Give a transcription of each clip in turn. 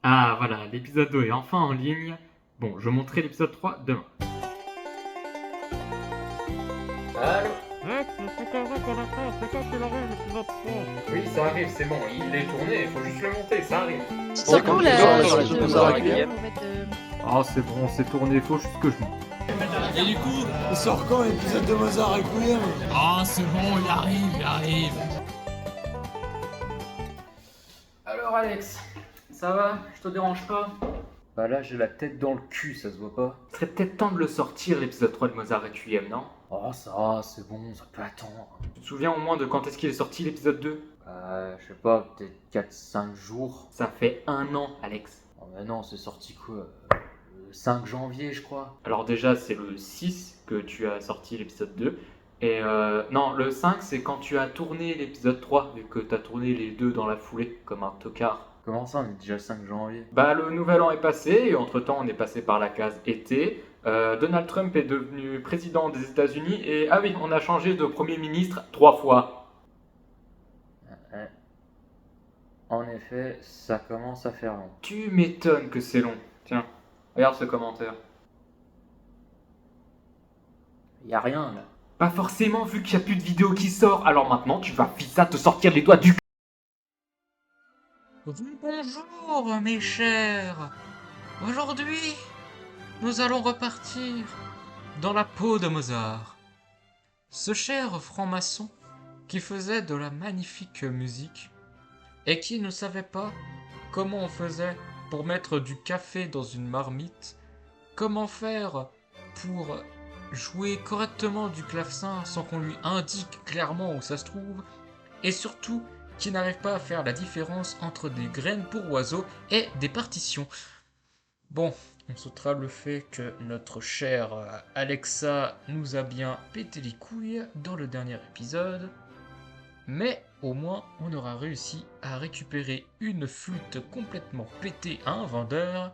Ah voilà, l'épisode 2 est enfin en ligne. Bon, je montrerai l'épisode 3 demain. Allô? Mec, c'est pas vrai qu'on a fait, c'est quand qu'il arrive l'épisode 3. Oui, ça arrive, c'est bon, il est tourné, il faut juste le monter, ça arrive. Tu Bon, sors quand on la sort suite la suite de de Mozart Mozart Requiem Requiem. en fait, Ah, c'est bon, c'est tourné, il faut juste que je monte. Et du coup, Il sort quand l'épisode de Mozart Requiem? ah c'est bon, il arrive. Alors Alex, ça va? Je te dérange pas? Bah là j'ai la tête dans le cul, ça se voit pas. Ce serait peut-être temps de le sortir l'épisode 3 de Mozart Requiem, non? Oh ça, c'est bon, ça peut attendre. Tu te souviens au moins de quand est-ce qu'il est sorti l'épisode 2? Je sais pas, peut-être 4-5 jours. Ça fait 1 an, Alex. Oh mais non, c'est sorti quoi? Le 5 janvier je crois. Alors déjà c'est le 6 que tu as sorti l'épisode 2. Et non, le 5 c'est quand tu as tourné l'épisode 3, vu que tu as tourné les deux dans la foulée, comme un tocard. Comment ça, on est déjà le 5 janvier? Bah le nouvel an est passé, et entre-temps on est passé par la case été. Donald Trump est devenu président des États-Unis, et ah oui, on a changé de Premier ministre 3 fois. En effet, ça commence à faire long. Tu m'étonnes que c'est long. Tiens, regarde ce commentaire. Y a rien là. Pas forcément vu qu'il n'y a plus de vidéo qui sort, alors maintenant tu vas fissa te sortir les doigts du cul. Bonjour mes chers. Aujourd'hui, nous allons repartir dans la peau de Mozart. Ce cher franc-maçon qui faisait de la magnifique musique et qui ne savait pas comment on faisait pour mettre du café dans une marmite, comment faire pour jouer correctement du clavecin sans qu'on lui indique clairement où ça se trouve, et surtout qui n'arrive pas à faire la différence entre des graines pour oiseaux et des partitions. Bon, on sautera le fait que notre chère Alexa nous a bien pété les couilles dans le dernier épisode, mais au moins on aura réussi à récupérer une flûte complètement pétée à un vendeur,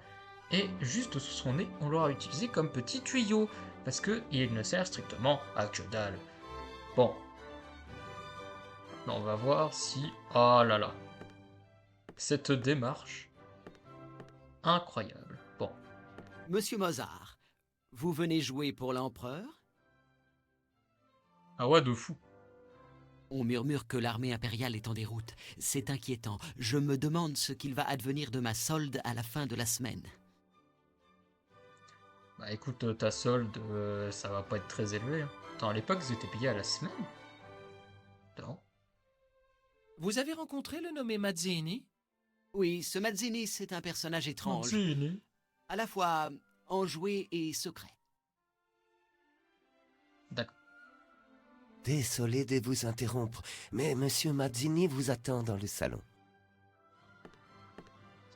et juste sous son nez on l'aura utilisé comme petit tuyau, parce qu'il ne sert strictement à que dalle. Bon, on va voir si... Oh là là. Cette démarche... incroyable. Bon. Monsieur Mozart, vous venez jouer pour l'empereur? Ah ouais, de fou. On murmure que l'armée impériale est en déroute. C'est inquiétant. Je me demande ce qu'il va advenir de ma solde à la fin de la semaine. Bah écoute, ta solde, ça va pas être très élevé. Hein. Attends, à l'époque, ils étaient payés à la semaine. Non. Vous avez rencontré le nommé Mazzini? Oui, ce Mazzini, c'est un personnage étrange. Mazzini. À la fois enjoué et secret. D'accord. Désolé de vous interrompre, mais Monsieur Mazzini vous attend dans le salon.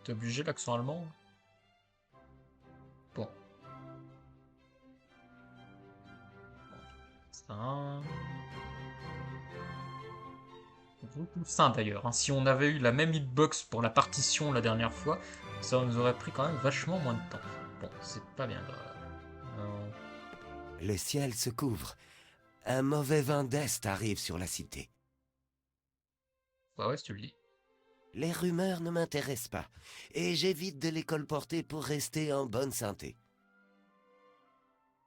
T'es obligé l'accent allemand? Bon. Ça... Sain d'ailleurs. Hein. Si on avait eu la même hitbox pour la partition la dernière fois, ça nous aurait pris quand même vachement moins de temps. Bon, c'est pas bien grave. Non. Le ciel se couvre. Un mauvais vent d'Est arrive sur la cité. Bah ouais, si tu le dis. Les rumeurs ne m'intéressent pas, et j'évite de les colporter pour rester en bonne santé.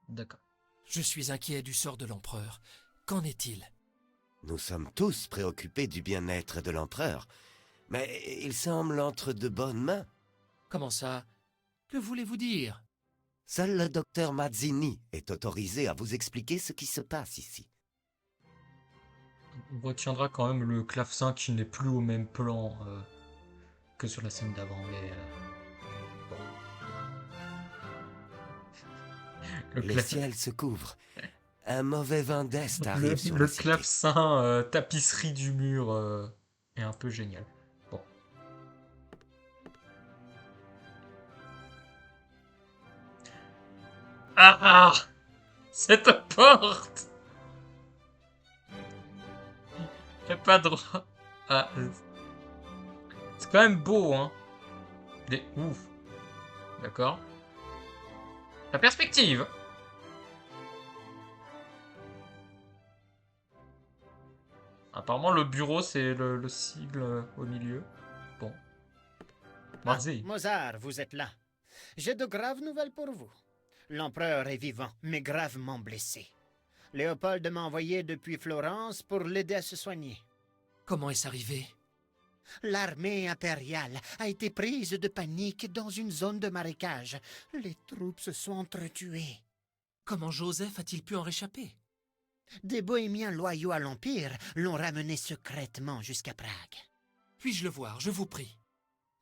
D'accord. Je suis inquiet du sort de l'empereur. Qu'en est-il? Nous sommes tous préoccupés du bien-être de l'empereur, mais il semble entre de bonnes mains. Comment ça? Que voulez-vous dire? Seul le docteur Mazzini est autorisé à vous expliquer ce qui se passe ici. On retiendra quand même le clavecin qui n'est plus au même plan que sur la scène d'avant, mais... bon. Le ciel se couvre. Un mauvais vent d'Est arrive sur Le la cité. clavecin tapisserie du mur est un peu génial. Bon. Ah, cette porte! Y'a pas droit. Ah, c'est quand même beau, hein. Des ouf. D'accord. La perspective. Apparemment, le bureau, c'est le sigle au milieu. Bon. Vas-y. Mozart, vous êtes là. J'ai de graves nouvelles pour vous. L'empereur est vivant, mais gravement blessé. Léopold m'a envoyé depuis Florence pour l'aider à se soigner. Comment est-ce arrivé? L'armée impériale a été prise de panique dans une zone de marécage. Les troupes se sont entretuées. Comment Joseph a-t-il pu en réchapper? Des bohémiens loyaux à l'Empire l'ont ramené secrètement jusqu'à Prague. Puis-je le voir, je vous prie?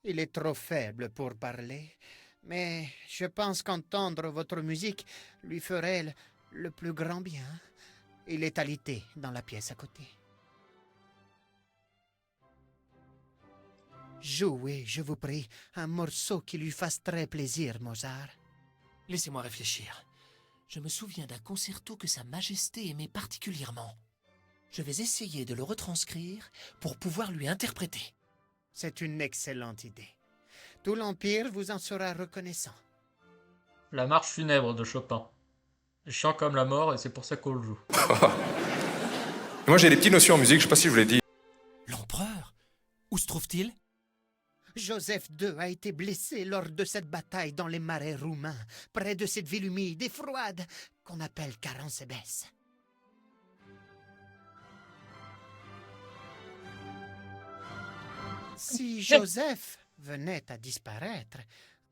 Il est trop faible pour parler, mais je pense qu'entendre votre musique lui ferait le plus grand bien. Il est alité dans la pièce à côté. Jouez, je vous prie, un morceau qui lui fasse très plaisir, Mozart. Laissez-moi réfléchir. Je me souviens d'un concerto que Sa Majesté aimait particulièrement. Je vais essayer de le retranscrire pour pouvoir lui interpréter. C'est une excellente idée. Tout l'Empire vous en sera reconnaissant. La marche funèbre de Chopin. Chiant comme la mort et c'est pour ça qu'on le joue. Moi j'ai des petites notions en musique, je sais pas si je vous l'ai dit. L'empereur? Où se trouve-t-il? Joseph II a été blessé lors de cette bataille dans les marais roumains, près de cette ville humide et froide qu'on appelle Caransebès. Si Joseph venait à disparaître,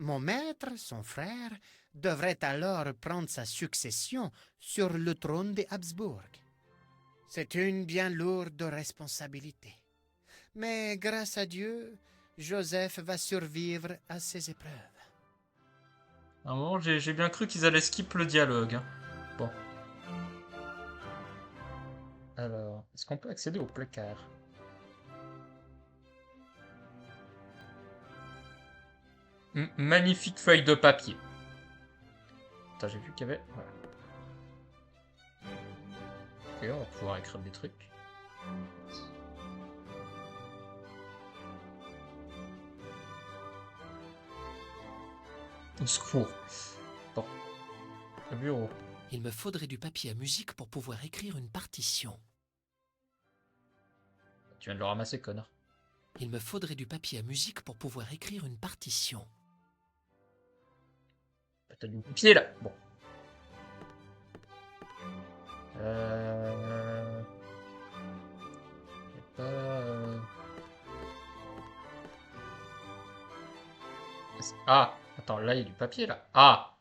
mon maître, son frère, devrait alors prendre sa succession sur le trône des Habsbourg. C'est une bien lourde responsabilité. Mais grâce à Dieu, Joseph va survivre à ces épreuves. À un moment, j'ai bien cru qu'ils allaient skip le dialogue. Hein. Bon. Alors, est-ce qu'on peut accéder au placard? Magnifique feuille de papier. Attends, j'ai vu qu'il y avait... Voilà. Ok, on va pouvoir écrire des trucs. Au secours. Bon. Le bureau. Il me faudrait du papier à musique pour pouvoir écrire une partition. Tu viens de le ramasser, connard. Il me faudrait du papier à musique pour pouvoir écrire une partition. T'as du papier là. Bon. Ah, attends, là il y a du papier là. Ah.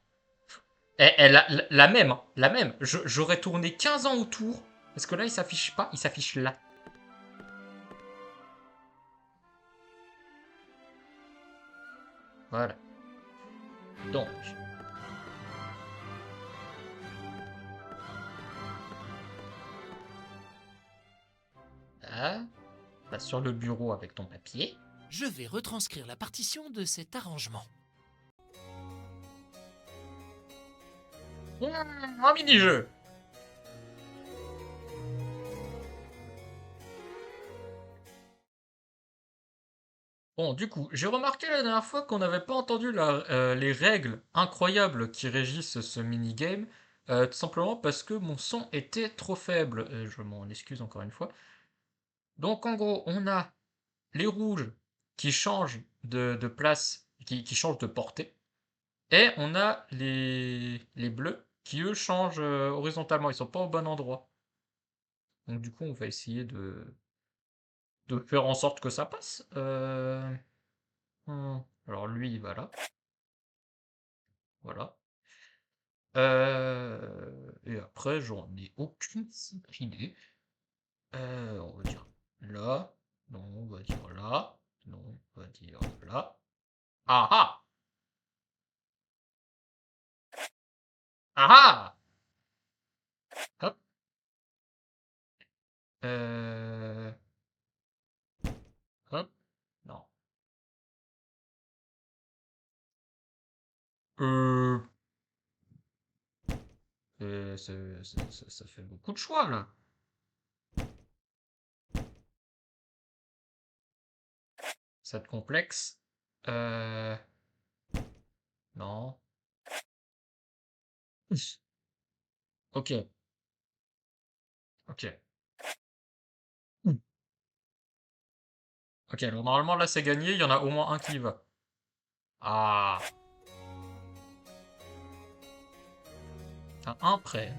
La même, hein, la même. J'aurais tourné 15 ans autour. Parce que là il s'affiche pas, il s'affiche là. Voilà. Donc. Là. Bah, sur le bureau avec ton papier. Je vais retranscrire la partition de cet arrangement. Un mini-jeu. Bon, du coup, j'ai remarqué la dernière fois qu'on n'avait pas entendu les règles incroyables qui régissent ce minigame, tout simplement parce que mon son était trop faible. Et je m'en excuse encore une fois. Donc, en gros, on a les rouges qui changent de place, qui changent de portée, et on a les bleus qui, eux, changent horizontalement. Ils sont pas au bon endroit. Donc, du coup, on va essayer de faire en sorte que ça passe. Alors lui, il va là. Voilà. Et après, j'en ai aucune idée. On va dire là. Non, on va dire là. Non, on va dire là. Ah ah! Ah ah! Hop. Hop. Non. Ça fait beaucoup de choix là. Ça te complexe. Non. Ok. Ok. Ok, alors normalement là c'est gagné, il y en a au moins un qui y va. Ah. Un prêt.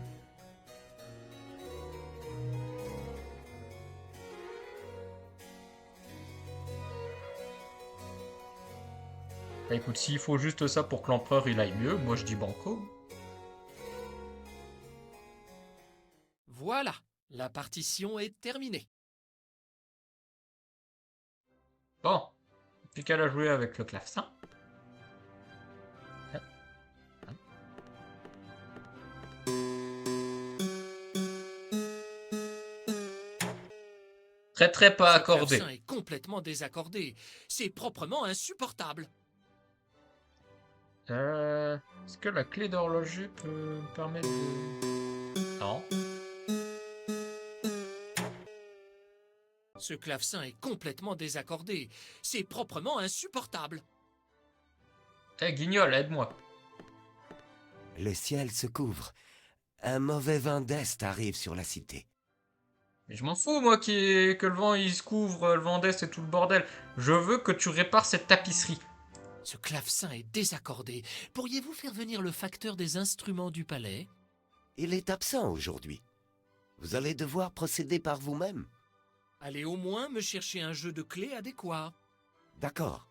Bah écoute, s'il faut juste ça pour que l'empereur il aille mieux, moi je dis banco. Voilà, la partition est terminée. Bon, plus qu'à la jouer avec le clavecin. Très pas Ce accordé. clavecin est complètement désaccordé. C'est proprement insupportable. Est-ce que la clé d'horloger peut me permettre de... Non. Ce clavecin est complètement désaccordé. C'est proprement insupportable. Eh, Guignol, aide-moi. Le ciel se couvre. Un mauvais vent d'Est arrive sur la cité. Mais je m'en fous, moi, que le vent il se couvre, le vent d'Est et tout le bordel. Je veux que tu répares cette tapisserie. Ce clavecin est désaccordé. Pourriez-vous faire venir le facteur des instruments du palais? Il est absent aujourd'hui. Vous allez devoir procéder par vous-même. Allez au moins me chercher un jeu de clés adéquat. D'accord.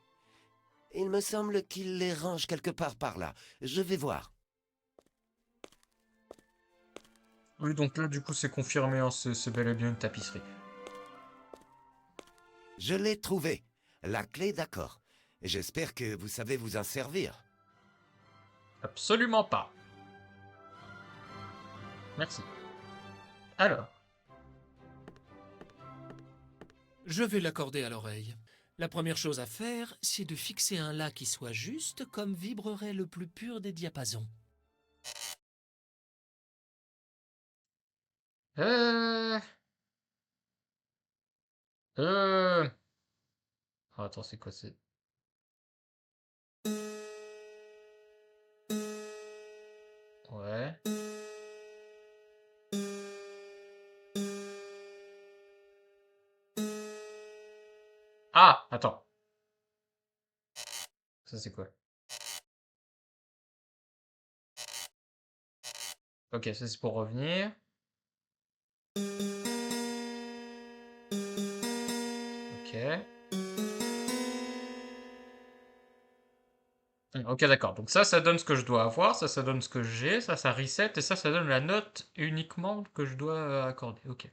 Il me semble qu'il les range quelque part par là. Je vais voir. Oui, donc là, du coup, c'est confirmé, hein, c'est bel et bien une tapisserie. Je l'ai trouvé. La clé d'accord. J'espère que vous savez vous en servir. Absolument pas. Merci. Alors, Je vais l'accorder à l'oreille. La première chose à faire, c'est de fixer un La qui soit juste comme vibrerait le plus pur des diapasons. Oh, attends, c'est quoi, c'est... Ouais. Ah, attends. Ça, c'est quoi? Ok, ça, c'est pour revenir. Ok. Ok, d'accord. Donc ça donne ce que je dois avoir. Ça donne ce que j'ai. Ça reset. Et ça donne la note uniquement que je dois accorder. Ok.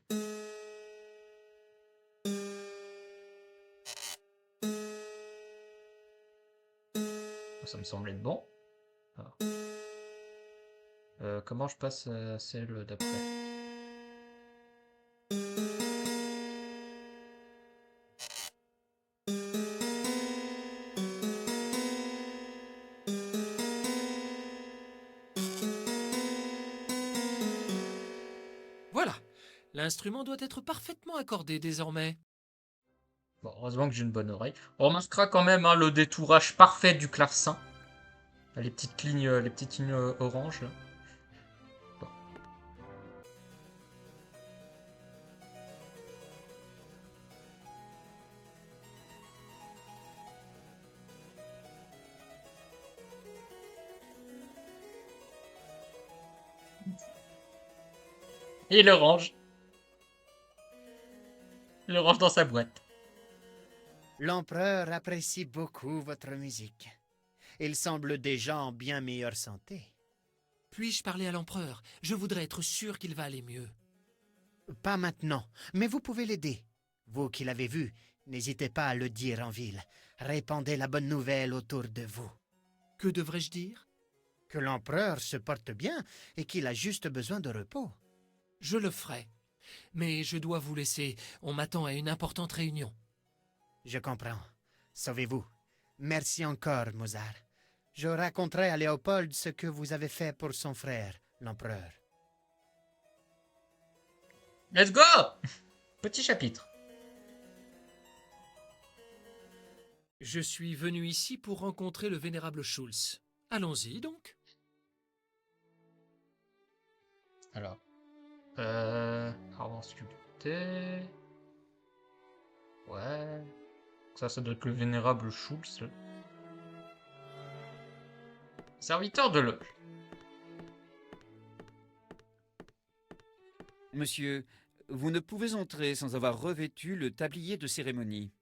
Ça me semble être bon. Alors. Comment je passe à celle d'après? Voilà, l'instrument doit être parfaitement accordé désormais. Bon, heureusement que j'ai une bonne oreille. On remarquera quand même hein, le détourage parfait du clavecin. Les petites lignes oranges. Là. Bon. Et il le range. Il le range dans sa boîte. L'empereur apprécie beaucoup votre musique. Il semble déjà en bien meilleure santé. Puis-je parler à l'empereur? Je voudrais être sûr qu'il va aller mieux. Pas maintenant, mais vous pouvez l'aider. Vous qui l'avez vu, n'hésitez pas à le dire en ville. Répandez la bonne nouvelle autour de vous. Que devrais-je dire? Que l'empereur se porte bien et qu'il a juste besoin de repos. Je le ferai. Mais je dois vous laisser. On m'attend à une importante réunion. Je comprends. Sauvez-vous. Merci encore, Mozart. Je raconterai à Léopold ce que vous avez fait pour son frère, l'empereur. Let's go! Petit chapitre. Je suis venu ici pour rencontrer le vénérable Schulz. Allons-y donc. Alors. Armand sculpté. Ouais. Ça doit être le vénérable Schulz. Serviteur de loge. Monsieur, vous ne pouvez entrer sans avoir revêtu le tablier de cérémonie.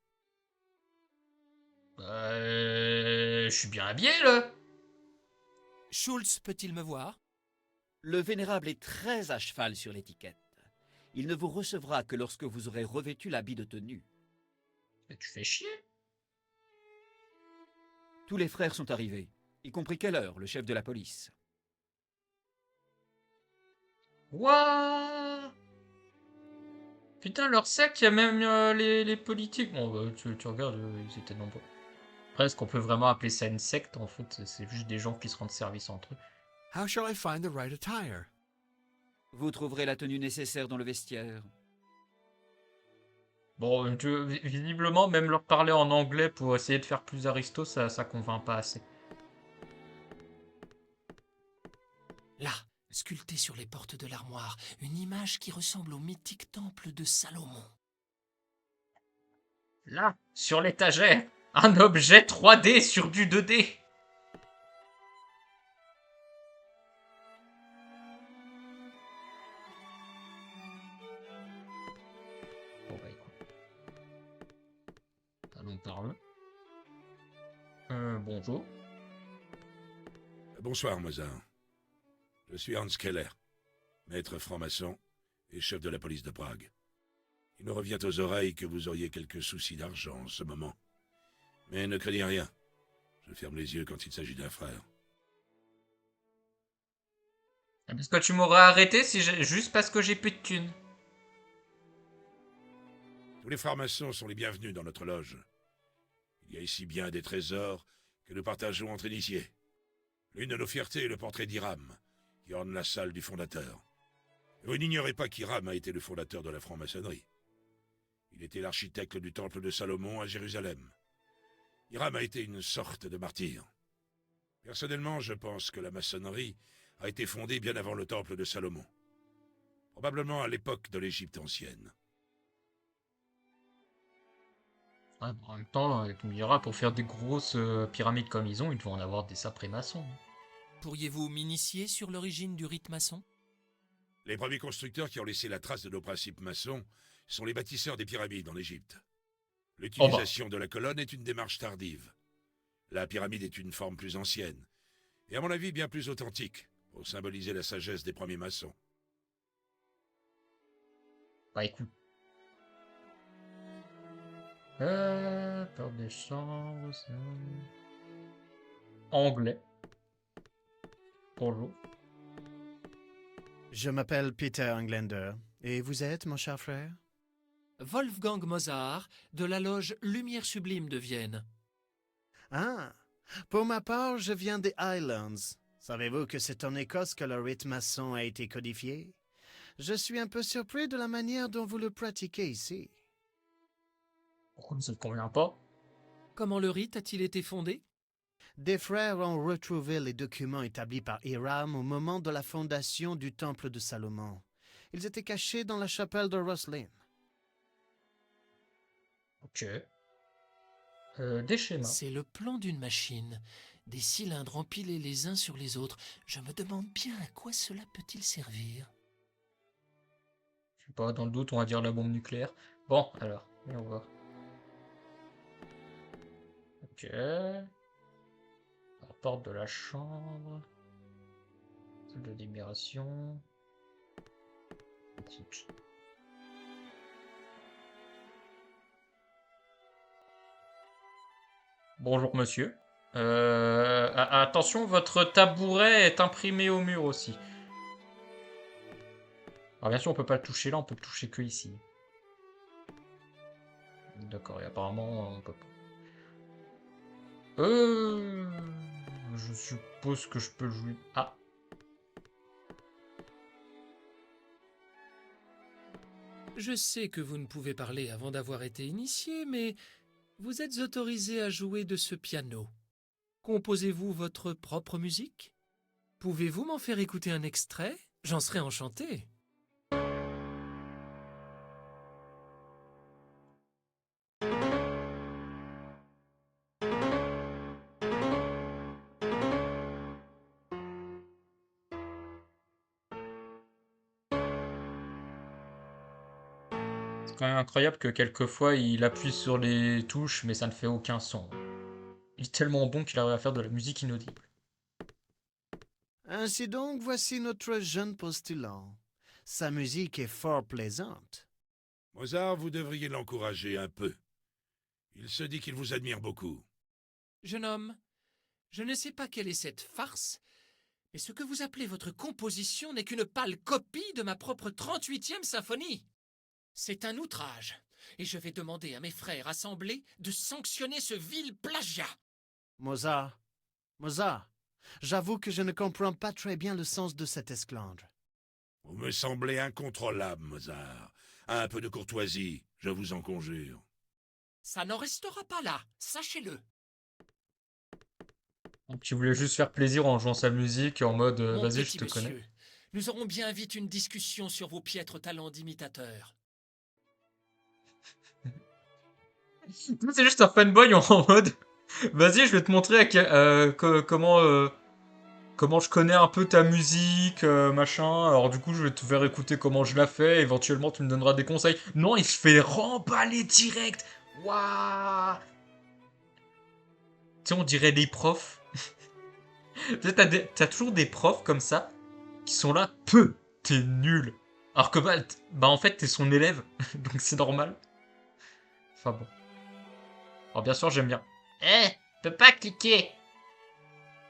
Je suis bien habillé, là. Schultz peut-il me voir? Le vénérable est très à cheval sur l'étiquette. Il ne vous recevra que lorsque vous aurez revêtu l'habit de tenue. Mais tu fais chier. Tous les frères sont arrivés, y compris Keller, le chef de la police. What? Putain, leur secte, il y a même les politiques. Bon, bah, tu regardes, ils étaient nombreux. Après, est-ce qu'on peut vraiment appeler ça une secte? En fait, c'est juste des gens qui se rendent service entre eux. How shall I find the right attire? Vous trouverez la tenue nécessaire dans le vestiaire. Bon, visiblement, même leur parler en anglais pour essayer de faire plus aristo, ça convainc pas assez. Là, sculptée sur les portes de l'armoire, une image qui ressemble au mythique temple de Salomon. Là, sur l'étagère, un objet 3D sur du 2D. Bon bah écoute. Allons parler. Bonjour. Bonsoir, Mozart. Je suis Hans Keller, maître franc-maçon et chef de la police de Prague. Il me revient aux oreilles que vous auriez quelques soucis d'argent en ce moment. Mais ne craignez rien. Je ferme les yeux quand il s'agit d'un frère. Parce que tu m'aurais arrêté juste parce que j'ai plus de thunes. Tous les francs-maçons sont les bienvenus dans notre loge. Il y a ici bien des trésors que nous partageons entre initiés. L'une de nos fiertés est le portrait d'Hiram, qui orne la salle du fondateur. Vous n'ignorez pas qu'Hiram a été le fondateur de la franc-maçonnerie. Il était l'architecte du temple de Salomon à Jérusalem. Hiram a été une sorte de martyr. Personnellement, je pense que la maçonnerie a été fondée bien avant le temple de Salomon. Probablement à l'époque de l'Égypte ancienne. Ouais, en même temps, tu me diras, pour faire des grosses pyramides comme ils ont, ils devront en avoir des sacrés maçons. Pourriez-vous m'initier sur l'origine du rite maçon? Les premiers constructeurs qui ont laissé la trace de nos principes maçons sont les bâtisseurs des pyramides en Égypte. L'utilisation de la colonne est une démarche tardive. La pyramide est une forme plus ancienne, et à mon avis bien plus authentique, pour symboliser la sagesse des premiers maçons. Bah écoute. Porte des chambres, ça... Anglais. Bonjour. Je m'appelle Peter Englander. Et vous êtes, mon cher frère? Wolfgang Mozart, de la loge Lumière Sublime de Vienne. Ah, pour ma part, je viens des Highlands. Savez-vous que c'est en Écosse que le rite maçon a été codifié? Je suis un peu surpris de la manière dont vous le pratiquez ici. Pourquoi ça ne convient pas? Comment le rite a-t-il été fondé? Des frères ont retrouvé les documents établis par Hiram au moment de la fondation du temple de Salomon. Ils étaient cachés dans la chapelle de Roslin. Ok. Des schémas. C'est le plan d'une machine. Des cylindres empilés les uns sur les autres. Je me demande bien à quoi cela peut-il servir. Je sais pas, dans le doute, on va dire la bombe nucléaire. Bon, alors, on va voir. Ok. La porte de la chambre. Salle de libération. Écoute. Bonjour monsieur. Attention, votre tabouret est imprimé au mur aussi. Alors bien sûr, on peut pas le toucher là, on peut le toucher que ici. D'accord, et apparemment, on peut pas. Je suppose que je peux jouer... Ah. Je sais que vous ne pouvez parler avant d'avoir été initié, mais vous êtes autorisé à jouer de ce piano. Composez-vous votre propre musique? Pouvez-vous m'en faire écouter un extrait? J'en serais enchanté. quand même incroyable que quelquefois il appuie sur les touches, mais ça ne fait aucun son. Il est tellement bon qu'il arrive à faire de la musique inaudible. Ainsi donc, voici notre jeune postulant. Sa musique est fort plaisante. Mozart, vous devriez l'encourager un peu. Il se dit qu'il vous admire beaucoup. Jeune homme, je ne sais pas quelle est cette farce, mais ce que vous appelez votre composition n'est qu'une pâle copie de ma propre 38e symphonie. C'est un outrage, et je vais demander à mes frères assemblés de sanctionner ce vil plagiat. Mozart, j'avoue que je ne comprends pas très bien le sens de cette esclandre. Vous me semblez incontrôlable, Mozart. Un peu de courtoisie, je vous en conjure. Ça n'en restera pas là, sachez-le. Donc il voulait juste faire plaisir en jouant sa musique en mode Mon vas-y, je petit te monsieur, connais. nous aurons bien vite une discussion sur vos piètres talents d'imitateur. C'est juste un fanboy en mode vas-y, je vais te montrer comment je connais un peu ta musique, machin. Alors du coup, je vais te faire écouter comment je la fais. Éventuellement, tu me donneras des conseils. Non, il se fait remballer direct. Waouh. Tu sais, on dirait des profs. Tu sais, t'as toujours des profs comme ça qui sont là. T'es nul. Alors que bah en fait, t'es son élève. Donc c'est normal. Enfin bon. Alors bien sûr, j'aime bien. Peux pas cliquer.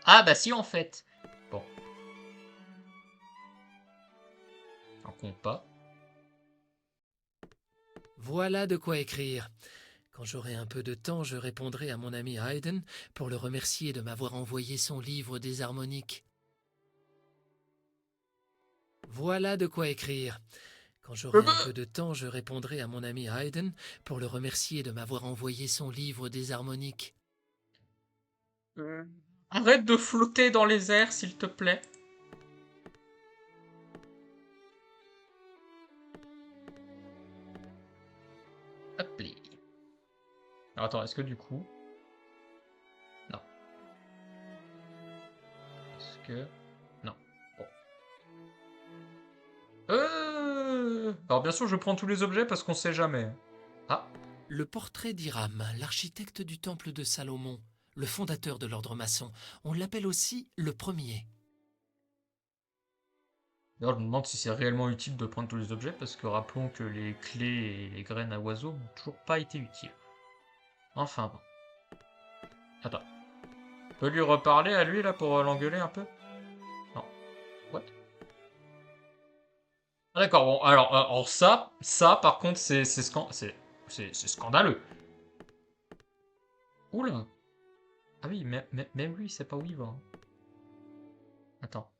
Ah bah si en fait. Bon. Un compte pas. Voilà de quoi écrire. Quand j'aurai un peu de temps, je répondrai à mon ami Haydn pour le remercier de m'avoir envoyé son livre des harmoniques. Voilà de quoi écrire. Quand j'aurai un peu de temps, je répondrai à mon ami Haydn pour le remercier de m'avoir envoyé son livre des harmoniques. Arrête de flotter dans les airs, s'il te plaît. Hop là. Alors attends, est-ce que du coup... Non. Est-ce que... Non. Bon. Alors bien sûr, je prends tous les objets parce qu'on sait jamais. Ah. Le portrait d'Hiram, l'architecte du temple de Salomon, le fondateur de l'ordre maçon, on l'appelle aussi le premier. D'ailleurs, je me demande si c'est réellement utile de prendre tous les objets, parce que rappelons que les clés et les graines à oiseaux n'ont toujours pas été utiles. Enfin bon. Attends. On peut lui reparler à lui, là, pour l'engueuler un peu? Non. What? Ah, d'accord, bon, alors ça, par contre, c'est scandaleux. Oula. Ah oui, même lui, il sait pas où il va. Hein. Attends.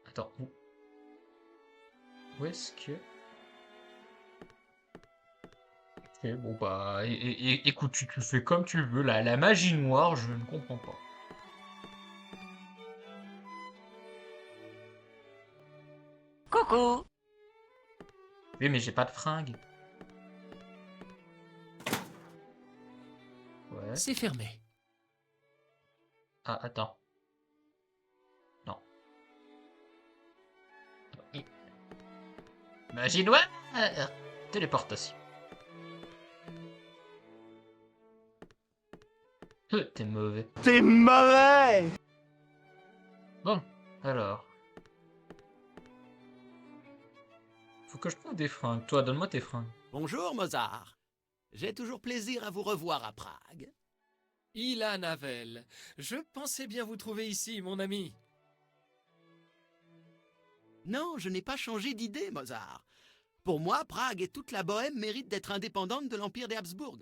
Attends, où est-ce que... Ok, bon bah... écoute, tu fais comme tu veux. La magie noire, je ne comprends pas. Coucou. Oui, mais j'ai pas de fringues. Ouais. C'est fermé. Ah, attends. Non. Magie noire. Téléportation. T'es mauvais. T'es mauvais! Bon, alors. Faut que je trouve des fringues. Toi, donne-moi tes fringues. Bonjour, Mozart. J'ai toujours plaisir à vous revoir à Prague. Ilan Havel, je pensais bien vous trouver ici, mon ami. Non, je n'ai pas changé d'idée, Mozart. Pour moi, Prague et toute la Bohème méritent d'être indépendantes de l'Empire des Habsbourg.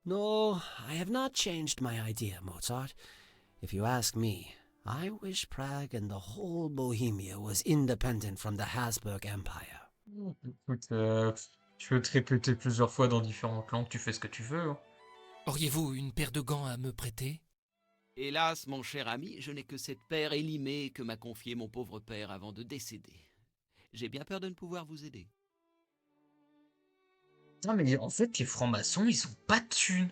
No, I have not changed my idea, Mozart. If you ask me, I wish Prague and the whole Bohemia was independent from the Habsburg Empire. Écoute, tu veux te répéter plusieurs fois dans différentes langues, tu fais ce que tu veux. Hein. Auriez-vous une paire de gants à me prêter? Hélas, mon cher ami, je n'ai que cette paire élimée que m'a confiée mon pauvre père avant de décéder. J'ai bien peur de ne pouvoir vous aider. Non mais en fait, les francs-maçons, ils ont pas de thunes.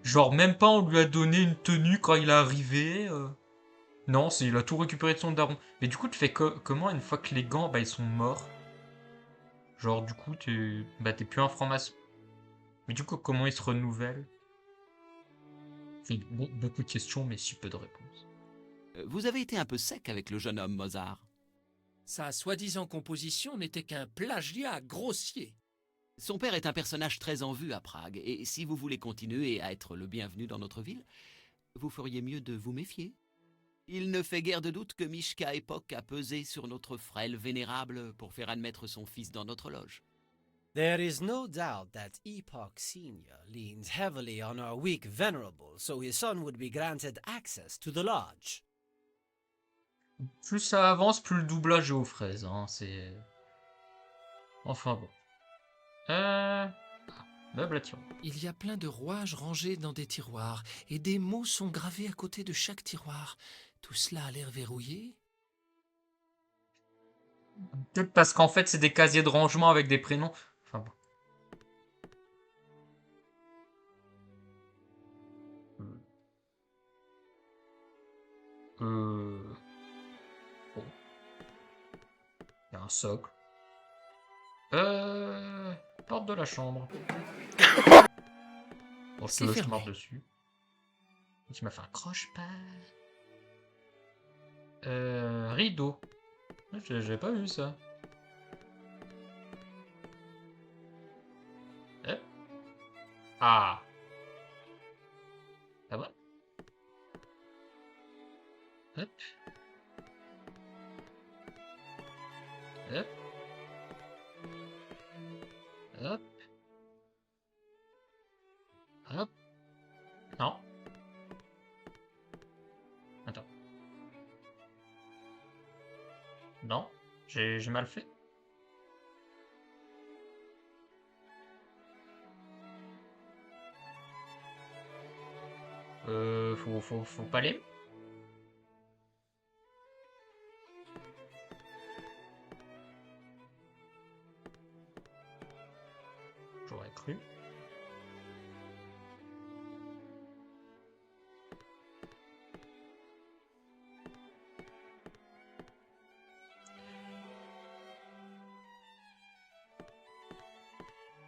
Genre, même pas on lui a donné une tenue quand il est arrivé. Non, il a tout récupéré de son daron. Mais du coup, tu fais comment une fois que les gants, bah, ils sont morts? Genre, du coup, t'es plus un franc-maçon. Mais du coup, comment il se renouvelle? Enfin, beaucoup de questions, mais si peu de réponses. Vous avez été un peu sec avec le jeune homme, Mozart. Sa soi-disant composition n'était qu'un plagiat grossier. Son père est un personnage très en vue à Prague, et si vous voulez continuer à être le bienvenu dans notre ville, vous feriez mieux de vous méfier. Il ne fait guère de doute que Mishka Epoch a pesé sur notre frêle vénérable pour faire admettre son fils dans notre loge. There is no doubt that Epoch Senior leans heavily on our weak venerable, so his son would be granted access to the lodge. Plus ça avance, plus le doublage est aux fraises, hein, c'est... Enfin bon. Meuble à tiroir. Il y a plein de rouages rangés dans des tiroirs, et des mots sont gravés à côté de chaque tiroir. Tout cela a l'air verrouillé. Peut-être parce qu'en fait, c'est des casiers de rangement avec des prénoms. Enfin bon. Bon. Il y a un socle. Porte de la chambre. Bon, je te marre dessus. Tu m'as fait un croche-patte. Rideau. J'ai pas vu ça. Ah. Ah bon? Hop. Hop. Hop. Hop. Non. Attends. Non, j'ai mal fait. Faut pas aller. J'aurais cru.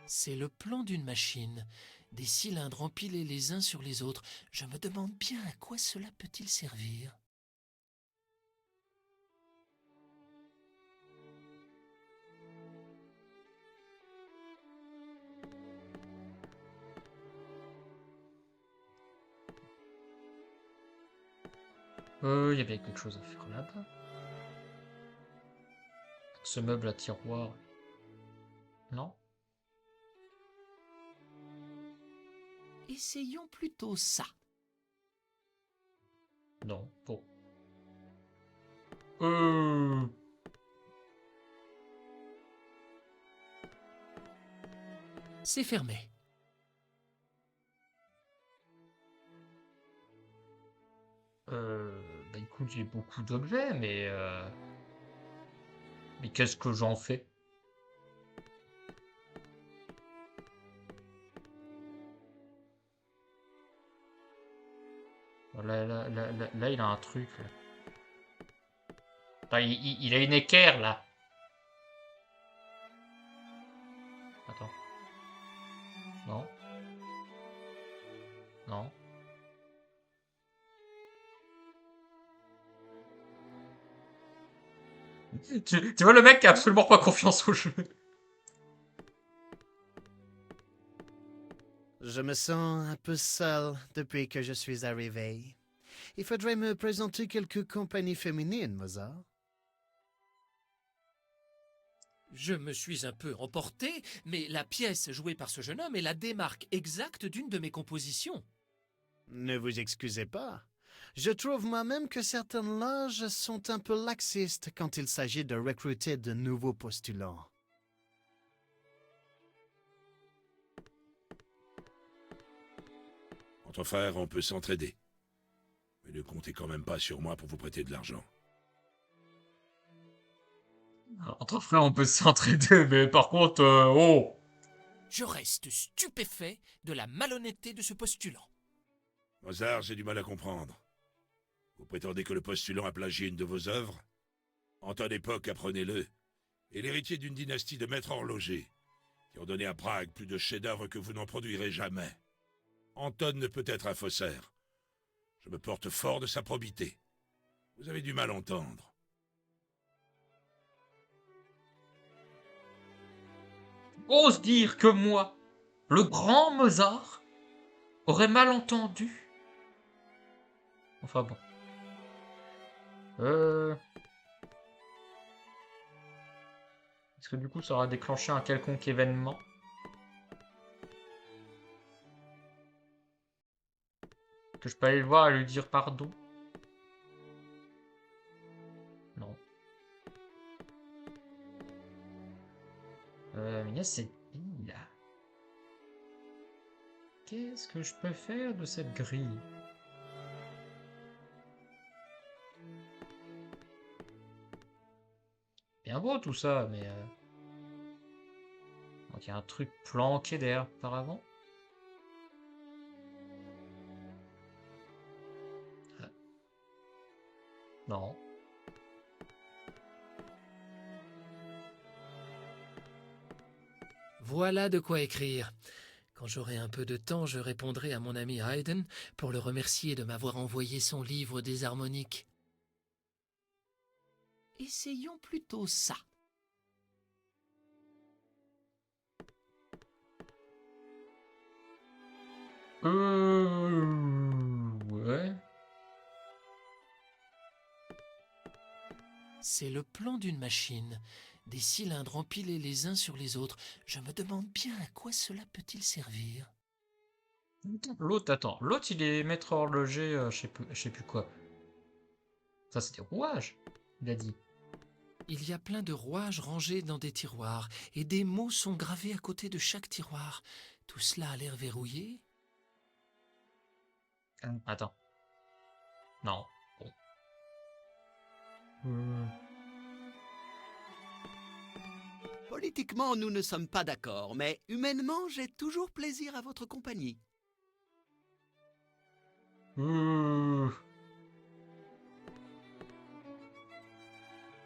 C'est le plan d'une machine. Des cylindres empilés les uns sur les autres. Je me demande bien à quoi cela peut-il servir. Il y a bien quelque chose à faire là-bas. Ce meuble à tiroir. Non? Essayons plutôt ça. Non, bon. C'est fermé. Bah écoute, j'ai beaucoup d'objets, mais qu'est-ce que j'en fais? Là, il a un truc. Là. Attends, il a une équerre, là. Attends. Non. Non. Tu vois le mec qui a absolument pas confiance au jeu. Je me sens un peu seul depuis que je suis arrivé. Il faudrait me présenter quelques compagnies féminines, Mozart. Je me suis un peu emporté, mais la pièce jouée par ce jeune homme est la démarque exacte d'une de mes compositions. Ne vous excusez pas. Je trouve moi-même que certaines loges sont un peu laxistes quand il s'agit de recruter de nouveaux postulants. Entre frères, on peut s'entraider. Mais ne comptez quand même pas sur moi pour vous prêter de l'argent. Entre frères, on peut s'entraider, mais par contre, oh! Je reste stupéfait de la malhonnêteté de ce postulant. Mozart, j'ai du mal à comprendre. Vous prétendez que le postulant a plagié une de vos œuvres? En temps d'époque, apprenez-le. et l'héritier d'une dynastie de maîtres horlogers, qui ont donné à Prague plus de chefs-d'œuvre que vous n'en produirez jamais. Anton ne peut être un faussaire. Je me porte fort de sa probité. Vous avez du mal à entendre. Ose dire que moi, le grand Mozart, aurais mal entendu. Enfin bon. Est-ce que du coup ça aura déclenché un quelconque événement? Que je peux aller le voir et lui dire pardon? Non. Mais il y a cette grille là. Qu'est-ce que je peux faire de cette grille? Bien beau tout ça, mais... Donc il y a un truc planqué derrière par avant. Non. Voilà de quoi écrire. Quand j'aurai un peu de temps, je répondrai à mon ami Haydn pour le remercier de m'avoir envoyé son livre des harmoniques. Essayons plutôt ça. Ouais. C'est le plan d'une machine. Des cylindres empilés les uns sur les autres. Je me demande bien à quoi cela peut-il servir. L'autre, attends. L'autre, il est maître horloger, je sais plus quoi. Ça, c'est des rouages, il a dit. Il y a plein de rouages rangés dans des tiroirs, et des mots sont gravés à côté de chaque tiroir. Tout cela a l'air verrouillé. Attends. Non. Bon. Politiquement, nous ne sommes pas d'accord, mais humainement, j'ai toujours plaisir à votre compagnie.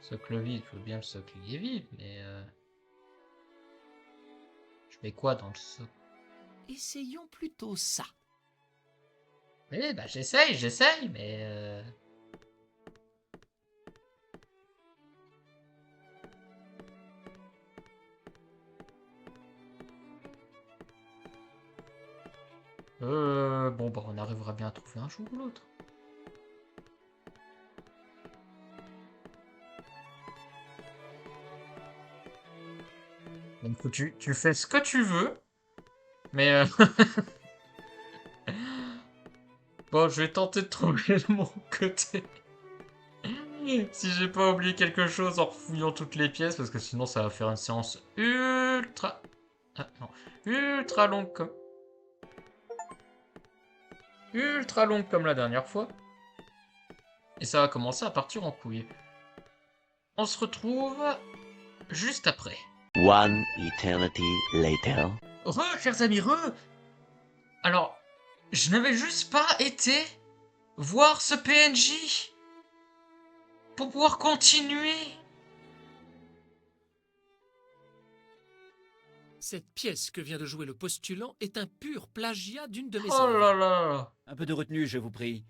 Socle vide, je veux bien le socle il est vide, mais... Je mets quoi dans le socle? Essayons plutôt ça. Oui, bah j'essaye, mais... Bon, bah on arrivera bien à trouver un jour ou l'autre. Donc tu fais ce que tu veux, mais... Bon, je vais tenter de trouver de mon côté. Si j'ai pas oublié quelque chose en refouillant toutes les pièces, parce que sinon ça va faire une séance ultra... Ah, non. Ultra longue comme... Ultra longue comme la dernière fois. Et ça va commencer à partir en couille. On se retrouve juste après. One eternity later. Chers amis, Alors, je n'avais juste pas été voir ce PNJ pour pouvoir continuer. Cette pièce que vient de jouer le postulant est un pur plagiat d'une de mes Oh œuvres. là là. Un peu de retenue, je vous prie.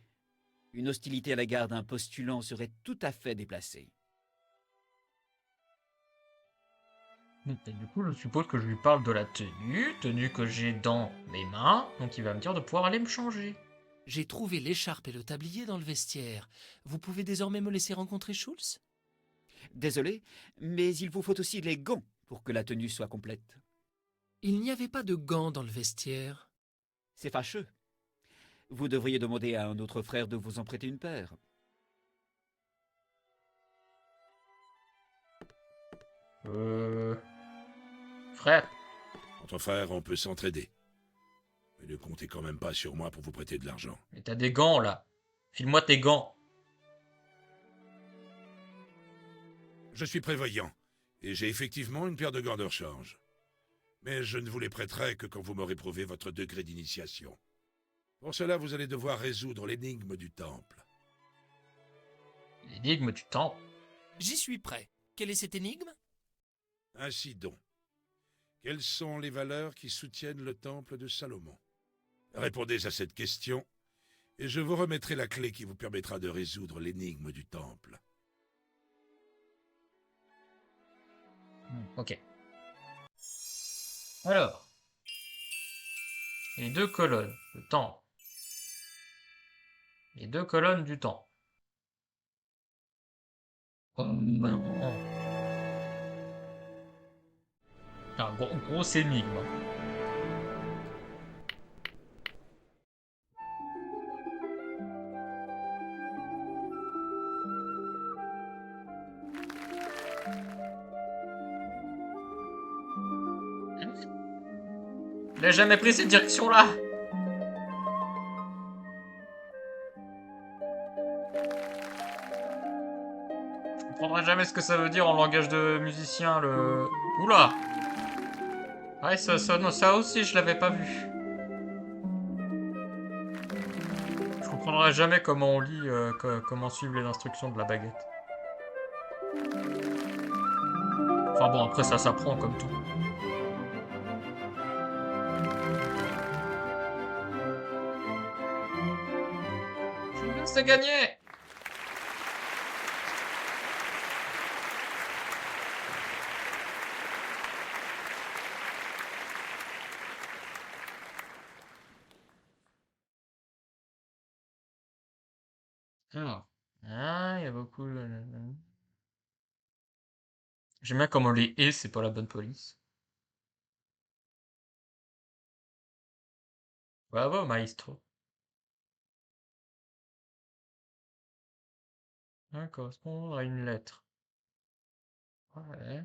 Une hostilité à l'égard d'un postulant serait tout à fait déplacée. Et du coup, je suppose que je lui parle de la tenue que j'ai dans mes mains, donc il va me dire de pouvoir aller me changer. J'ai trouvé l'écharpe et le tablier dans le vestiaire. Vous pouvez désormais me laisser rencontrer Schultz? Désolé, mais il vous faut aussi les gants pour que la tenue soit complète. Il n'y avait pas de gants dans le vestiaire. C'est fâcheux. Vous devriez demander à un autre frère de vous en prêter une paire. Frère. Entre frères, on peut s'entraider. Mais ne comptez quand même pas sur moi pour vous prêter de l'argent. Mais t'as des gants, là. File-moi tes gants. Je suis prévoyant, et j'ai effectivement une paire de gants de rechange. Mais je ne vous les prêterai que quand vous m'aurez prouvé votre degré d'initiation. Pour cela, vous allez devoir résoudre l'énigme du temple. L'énigme du temple? J'y suis prêt. Quelle est cette énigme? Ainsi donc, quelles sont les valeurs qui soutiennent le temple de Salomon? Répondez à cette question, et je vous remettrai la clé qui vous permettra de résoudre l'énigme du temple. Ok. Alors. Les deux colonnes, le temps. Les deux colonnes du temps. Oh, bah non. Ah, grosse énigme. Il a jamais pris cette direction-là. Je comprendrai jamais ce que ça veut dire en langage de musicien, le... Oula. Ouais, ça aussi, je l'avais pas vu. Je comprendrai jamais comment on lit, comment suivre les instructions de la baguette. Enfin bon, après ça s'apprend comme tout. C'est gagné! Alors. Ah, il y a beaucoup... J'aime bien comment les et c'est pas la bonne police. Bravo, maestro. Correspondre à une lettre. Ouais.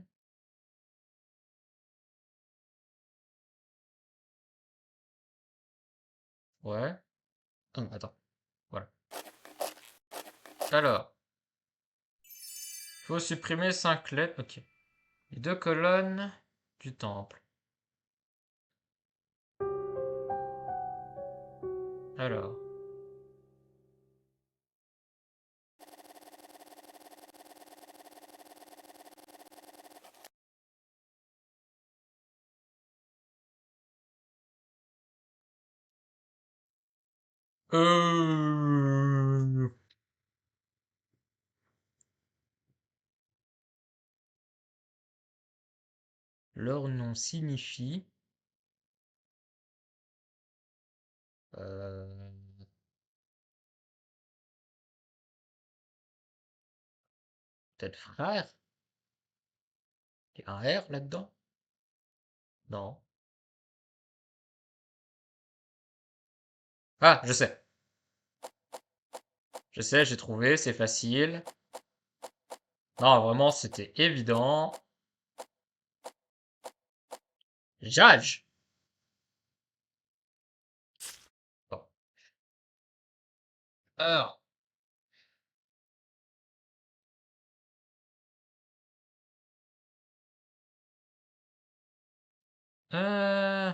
Ouais. Attends. Voilà. Alors. Faut supprimer 5 lettres. Ok. Les deux colonnes du temple. Alors. Euh... Leur nom signifie... Peut-être frère? Il y a un R là-dedans? Non. Ah, je sais. Je sais, j'ai trouvé, c'est facile. Non, vraiment, c'était évident. Judge! Bon. Alors. Euh...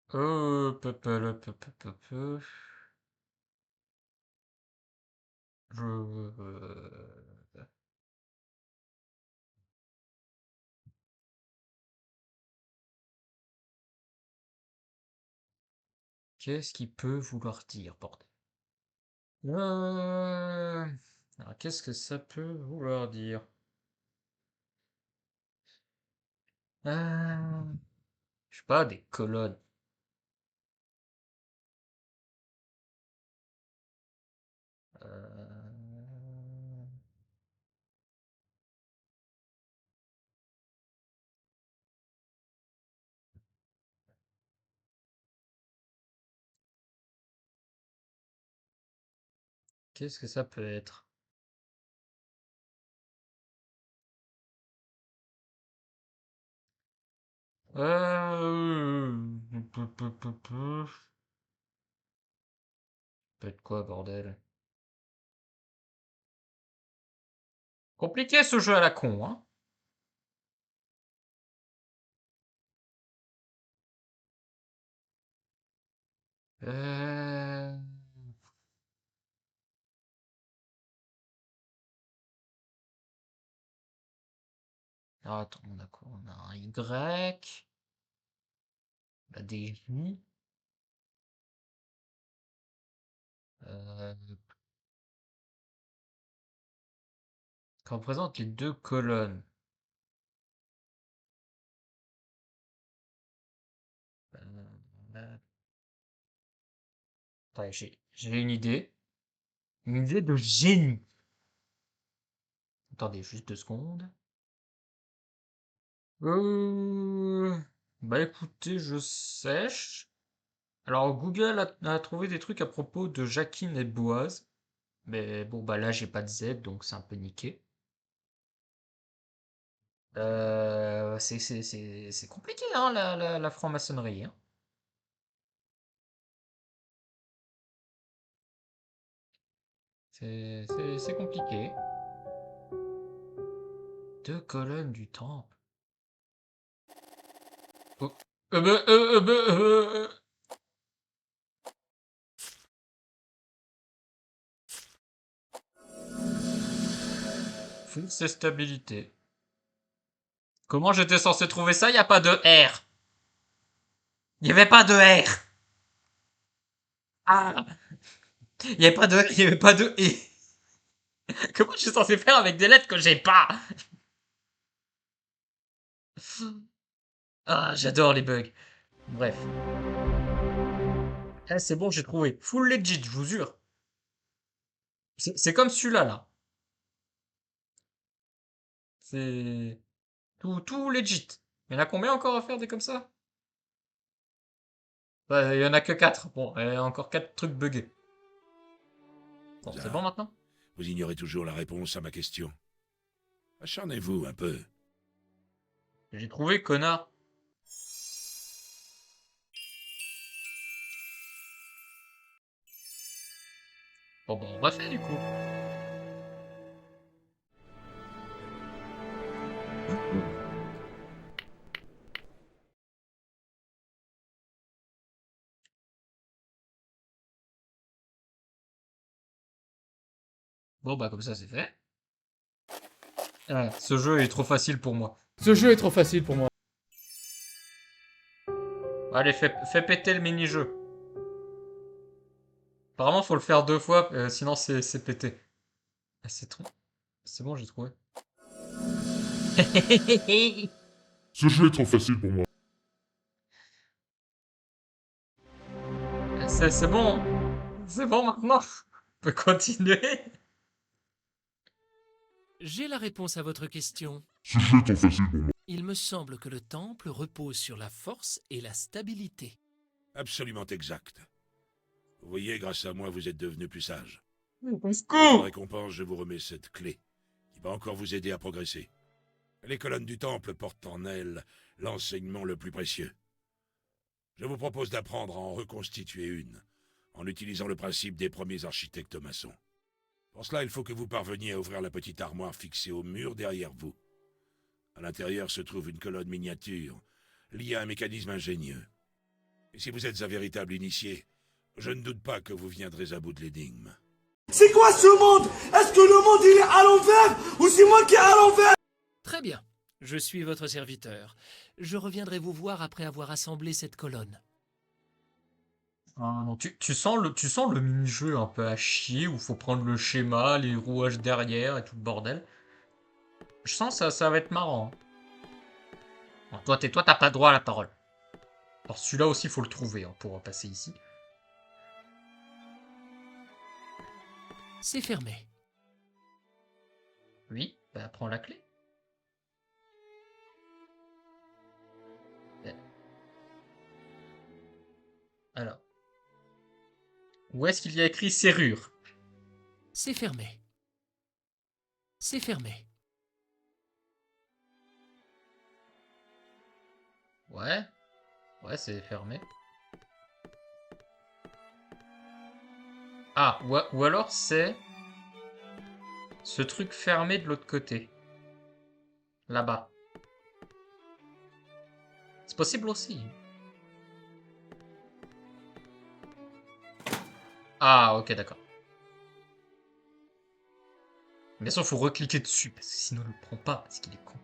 Peu. Je... Qu'est-ce qu'il peut vouloir dire, bordel? Alors, qu'est-ce que ça peut vouloir dire? Je sais pas, des colonnes. Qu'est-ce que ça peut être? Euh... Peut être quoi, bordel? Compliqué ce jeu à la con, hein? Euh... Alors, attends, on a quoi? On a un Y. On a des J. Qui représente les deux colonnes. Attendez, j'ai une idée. Une idée de génie. Attendez, juste 2 secondes. Bah écoutez, je sèche. Alors Google a trouvé des trucs à propos de Jacquine et Boaz. Mais bon, bah là, j'ai pas de Z, donc c'est un peu niqué. C'est compliqué, hein, la franc-maçonnerie, hein. C'est compliqué. 2 colonnes du temple. Oh. Bah. Force et stabilité. Comment j'étais censé trouver ça? Y a pas de R. Y avait pas de R. Ah. Y avait pas de R, y avait pas de E. Comment je suis censé faire avec des lettres que j'ai pas? Ah, j'adore les bugs. Bref. Eh, c'est bon, j'ai trouvé. Full legit, je vous jure. C'est comme celui-là, là. C'est tout legit. Il y en a combien encore à faire des comme ça? Bah, il y en a que 4. Bon, il y a encore 4 trucs buggés. Bon, c'est bon maintenant? Vous ignorez toujours la réponse à ma question. Acharnez-vous un peu. J'ai trouvé, connard. Bon, bah, on refait du coup. Bon, bah, comme ça, c'est fait. Ah, ce jeu est trop facile pour moi. Ce jeu est trop facile pour moi. Allez, fais péter le mini-jeu. Apparemment, faut le faire 2 fois, sinon c'est pété. Ah, c'est trop... C'est bon, j'ai trouvé. Ce jeu est trop facile pour moi. C'est bon. C'est bon maintenant. On peut continuer. J'ai la réponse à votre question. Ce jeu est trop facile pour moi. Il me semble que le temple repose sur la force et la stabilité. Absolument exact. Vous voyez, grâce à moi, vous êtes devenu plus sage. Let's En récompense, je vous remets cette clé, qui va encore vous aider à progresser. Les colonnes du temple portent en elles l'enseignement le plus précieux. Je vous propose d'apprendre à en reconstituer une, en utilisant le principe des premiers architectes maçons. Pour cela, il faut que vous parveniez à ouvrir la petite armoire fixée au mur derrière vous. À l'intérieur se trouve une colonne miniature, liée à un mécanisme ingénieux. Et si vous êtes un véritable initié, je ne doute pas que vous viendrez à bout de l'énigme. C'est quoi ce monde? Est-ce que le monde il est à l'envers ou c'est moi qui est à l'envers? Très bien, je suis votre serviteur. Je reviendrai vous voir après avoir assemblé cette colonne. Ah non, tu sens le mini-jeu un peu à chier où faut prendre le schéma, les rouages derrière et tout le bordel. Je sens ça va être marrant. Bon, toi, t'as pas droit à la parole. Alors celui-là aussi, faut le trouver hein, pour passer ici. C'est fermé. Oui, bah prends la clé. Alors. Où est-ce qu'il y a écrit serrure? C'est fermé. C'est fermé. Ouais. Ouais, c'est fermé. Ah, ou alors c'est ce truc fermé de l'autre côté. Là-bas. C'est possible aussi. Ah, ok, d'accord. Bien sûr, il faut recliquer dessus, parce que sinon, il le prend pas, parce qu'il est con.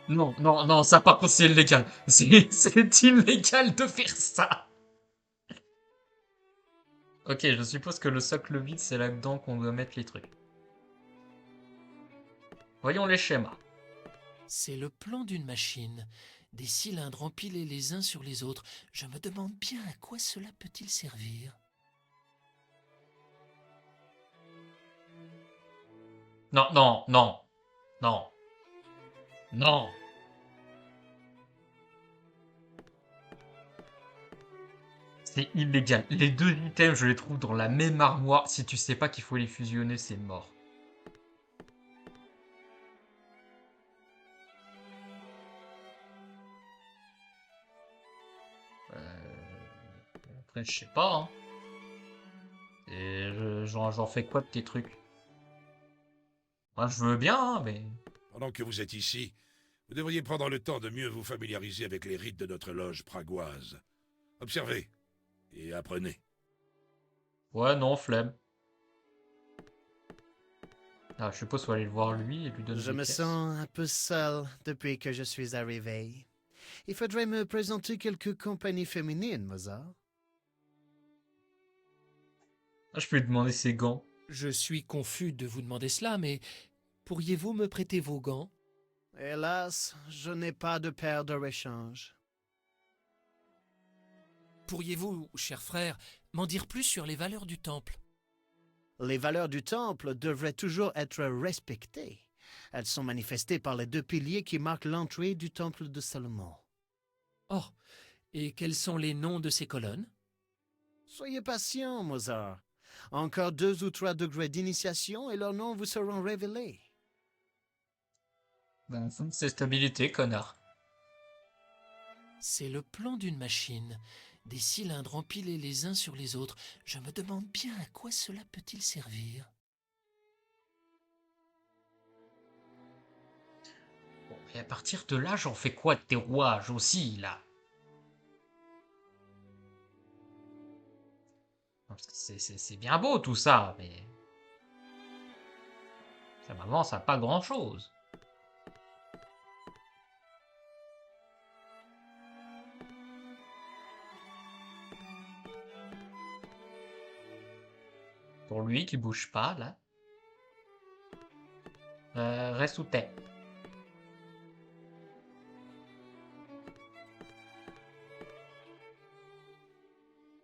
Non, non, non, ça par contre c'est illégal. C'est illégal de faire ça. Ok, je suppose que le socle vide, c'est là-dedans qu'on doit mettre les trucs. Voyons les schémas. C'est le plan d'une machine. Des cylindres empilés les uns sur les autres. Je me demande bien à quoi cela peut-il servir. Non, non, non, non, non. C'est illégal. Les deux items, je les trouve dans la même armoire. Si tu sais pas qu'il faut les fusionner, c'est mort. Après, je sais pas. Hein. Et j'en fais quoi de tes trucs? Moi, je veux bien, hein, mais... Pendant que vous êtes ici, vous devriez prendre le temps de mieux vous familiariser avec les rites de notre loge pragoise. Observez et apprenez. Ouais, non, flemme. Ah, je suppose qu'il faut aller le voir lui et lui donner Je des me pièces. sens un peu seul depuis que je suis arrivé. Il faudrait me présenter quelques compagnies féminines, Mozart. Ah, je peux lui demander ses gants. Je suis confus de vous demander cela, mais pourriez-vous me prêter vos gants? Hélas, je n'ai pas de paire de rechange. Pourriez-vous, cher frère, m'en dire plus sur les valeurs du temple? Les valeurs du temple devraient toujours être respectées. Elles sont manifestées par les deux piliers qui marquent l'entrée du temple de Salomon. Oh, et quels sont les noms de ces colonnes? Soyez patient, Mozart. Encore 2 ou 3 degrés d'initiation et leurs noms vous seront révélés. Ben, c'est stabilité, connard. C'est le plan d'une machine. Des cylindres empilés les uns sur les autres. Je me demande bien à quoi cela peut-il servir. Bon, et à partir de là, j'en fais quoi de tes rouages aussi, là? Parce que c'est bien beau tout ça, mais... ça m'avance à pas grand-chose. Pour lui qui bouge pas, là. Reste où t'es.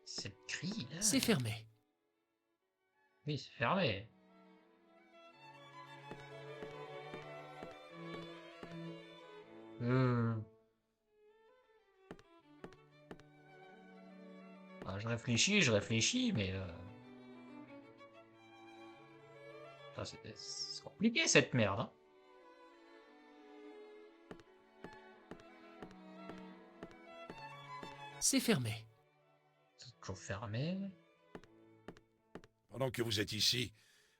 Cette grille, là... C'est fermé. Oui, c'est fermé. Bah, je réfléchis, mais... ça, c'est compliqué, cette merde, hein. C'est fermé. C'est toujours fermé. Pendant que vous êtes ici,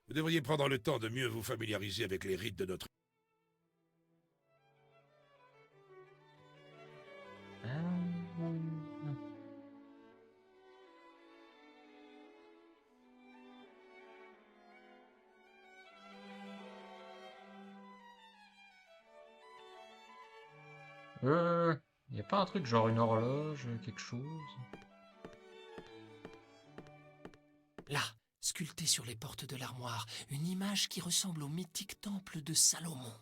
vous devriez prendre le temps de mieux vous familiariser avec les rites de notre... Y a pas un truc genre une horloge, quelque chose? Là, sculptée sur les portes de l'armoire, une image qui ressemble au mythique temple de Salomon.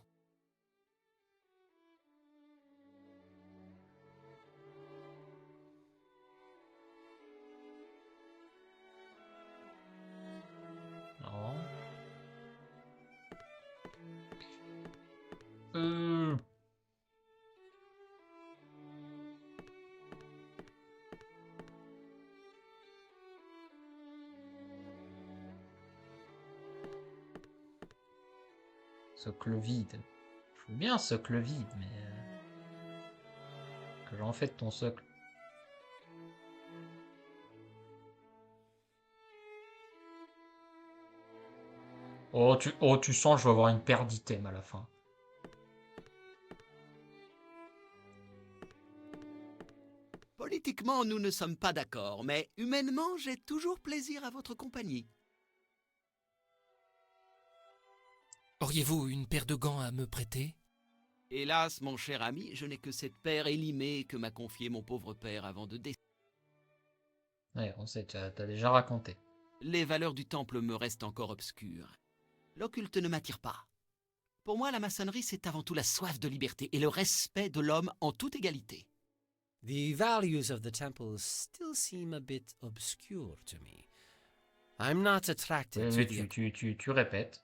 Non. Socle vide. Je veux bien un socle vide, mais... que j'en fais de ton socle? Oh, tu sens, je vais avoir une paire d'items à la fin. Politiquement, nous ne sommes pas d'accord, mais humainement, j'ai toujours plaisir à votre compagnie. Auriez-vous une paire de gants à me prêter? Hélas, mon cher ami, je n'ai que cette paire élimée que m'a confiée mon pauvre père avant de décéder. Ouais, on sait, t'as déjà raconté. Les valeurs du temple me restent encore obscures. L'occulte ne m'attire pas. Pour moi, la maçonnerie, c'est avant tout la soif de liberté et le respect de l'homme en toute égalité. The values of the temple still seem a bit obscure to me. I'm not attracted to the... Tu répètes,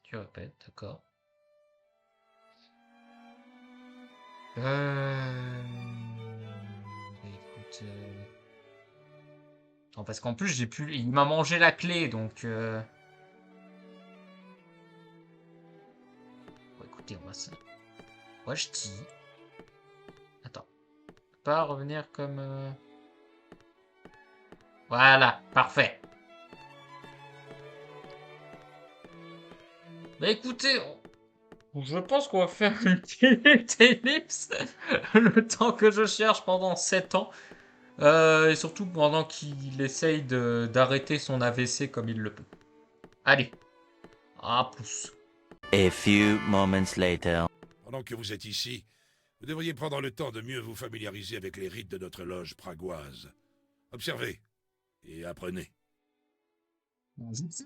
d'accord. Écoute... Non, parce qu'en plus, il m'a mangé la clé, donc... Bon, écoutez, on va ça... Moi, je dis... Attends. Pas revenir comme... Voilà, parfait. Bah écoutez, je pense qu'on va faire une petite ellipse le temps que je cherche pendant 7 ans. Et surtout pendant qu'il essaye d'arrêter son AVC comme il le peut. Allez, à plus. A few moments later. Pendant que vous êtes ici, vous devriez prendre le temps de mieux vous familiariser avec les rites de notre loge pragoise. Observez et apprenez.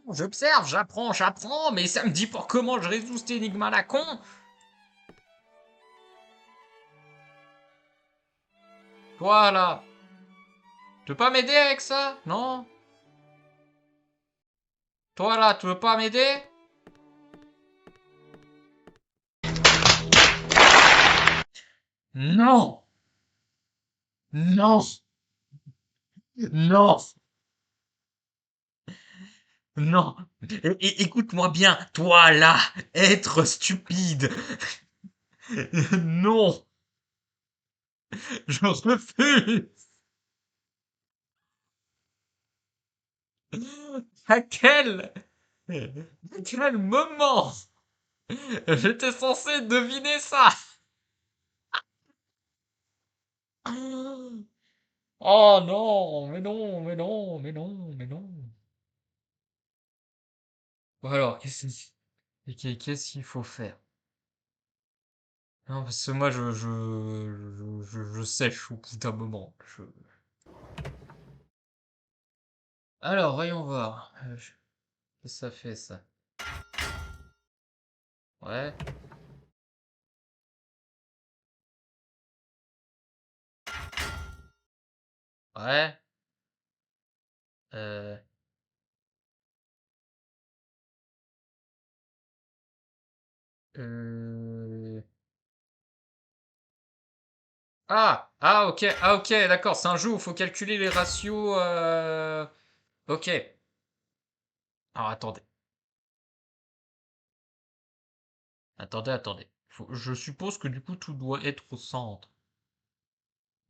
J'observe, j'apprends, mais ça me dit pas comment je résous cette énigme à la con. Voilà. Tu veux pas m'aider avec ça? Non? Toi là, tu veux pas m'aider? Non! Non! Non! Non! Écoute-moi bien, toi là, être stupide! Non! Je refuse! À quel moment j'étais censé deviner ça? Oh non, mais non, mais non, mais non, mais non. Bon alors, qu'est-ce qu'il faut faire? Non, parce que moi, je sèche au bout d'un moment. Alors, voyons voir. Qu'est-ce que ça fait, ça? Ouais. Ouais. Euh... ok, d'accord, c'est un jeu où il faut calculer les ratios. Ok. Alors, attendez. Attendez. Je suppose que du coup, tout doit être au centre.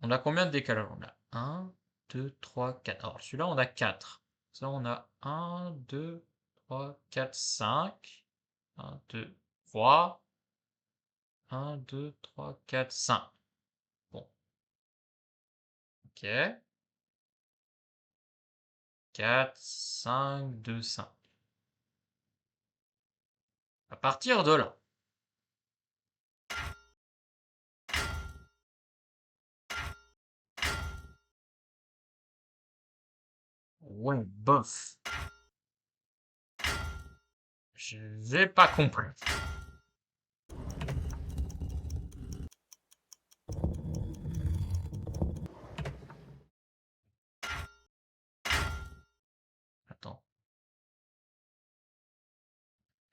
On a combien de décalage? On a 1, 2, 3, 4. Alors, celui-là, on a 4. Ça, on a 1, 2, 3, 4, 5. 1, 2, 3. 1, 2, 3, 4, 5. Bon. Ok. 4, 5, 2, 5. À partir de là. Ouais, bof. Je n'ai pas compris.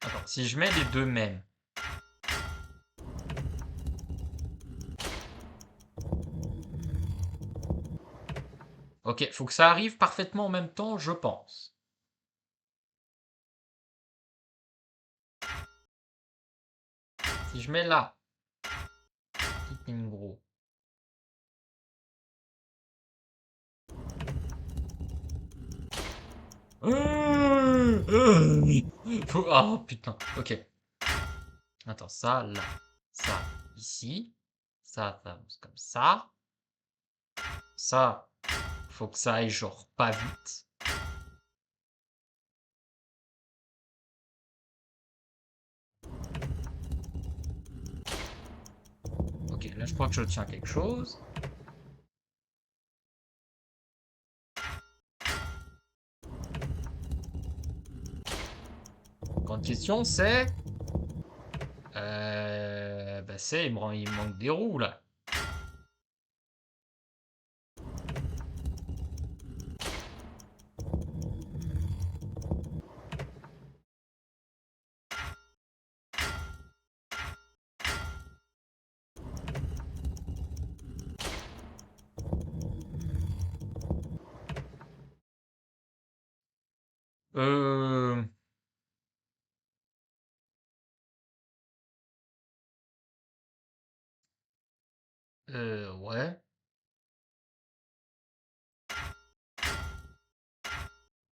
Attends, si je mets les deux mêmes. Ok, faut que ça arrive parfaitement en même temps, je pense. Si je mets là, petit gros. Oh putain, ok. Attends, ça, là. Ça, ici. Ça avance comme ça. Ça, faut que ça aille genre pas vite. Là, je crois que je tiens quelque chose. Grande question, c'est... Bah c'est, il me manque des roues, là. Ouais.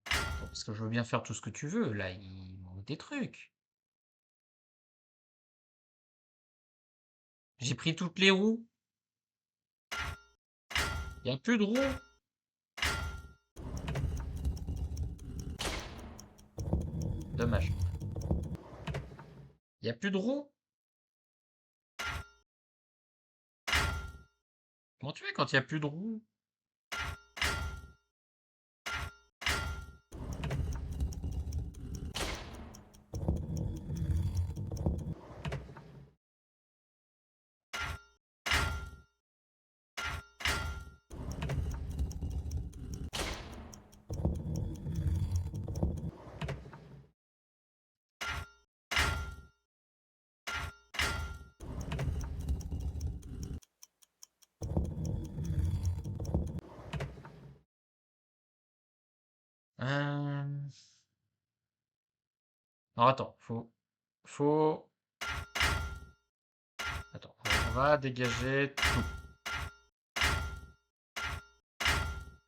Parce que je veux bien faire tout ce que tu veux. Là, il manque des trucs. J'ai pris toutes les roues. Il n'y a plus de roues. Dommage. Il n'y a plus de roues. Comment tu fais quand il n'y a plus de roues? Alors attends, faut... Attends, on va dégager tout.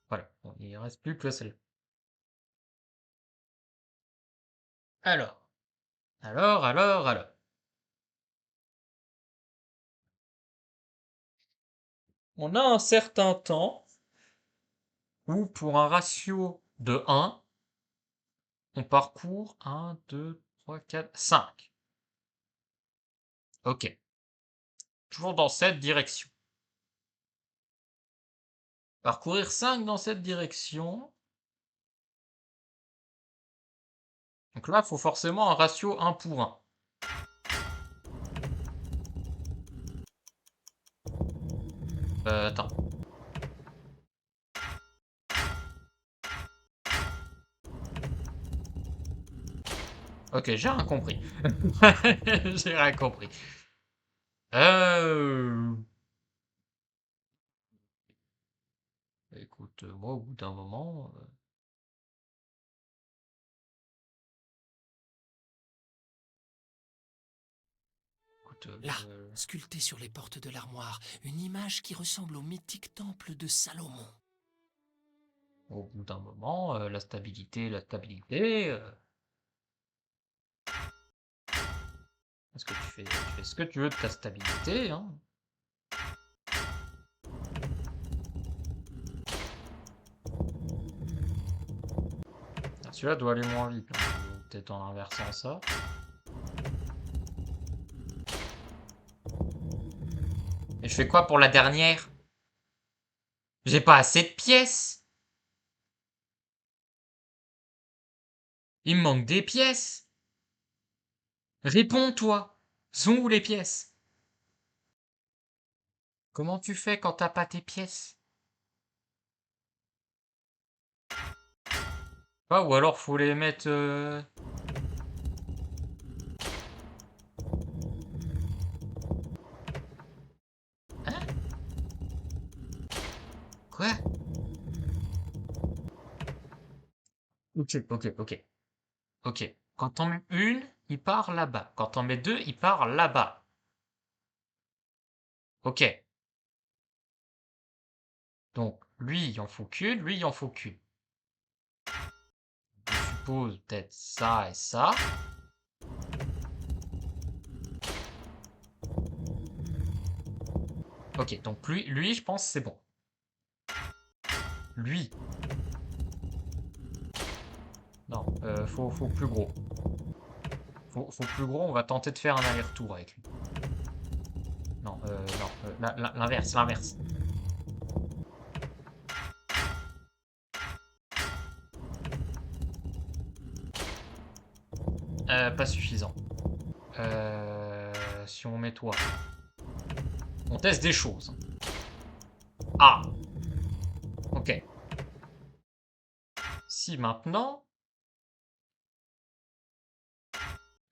Voilà, bon, il reste plus que celle-là. Alors. On a un certain temps où pour un ratio de 1, on parcourt 1, 2, 3, 4, 5. Ok. Toujours dans cette direction. Parcourir 5 dans cette direction. Donc là, il faut forcément un ratio 1 pour 1. Attends. Ok, j'ai rien compris. J'ai rien compris. Écoute, moi, au bout d'un moment... Là, sculptée sur les portes de l'armoire, une image qui ressemble au mythique temple de Salomon. Au bout d'un moment, la stabilité... Parce que tu fais ce que tu veux de ta stabilité, hein. Celui-là doit aller moins vite, hein. Peut-être en inversant ça. Et je fais quoi pour la dernière? J'ai pas assez de pièces. Il me manque des pièces. Réponds, toi. Sont où les pièces? Comment tu fais quand t'as pas tes pièces? Ah, ou alors faut les mettre... Hein? Quoi? Ok. Quand on met une, il part là-bas. Quand on met deux, il part là-bas. Ok. Donc, lui, il en faut qu'une, lui, il en faut qu'une. Je suppose peut-être ça et ça. Ok, donc lui, je pense c'est bon. Lui. Non, faut plus gros. Faut plus gros, on va tenter de faire un aller-retour avec lui. Non, l'inverse, l'inverse. Pas suffisant. Si on met toi. On teste des choses. Ah! Ok. Si maintenant...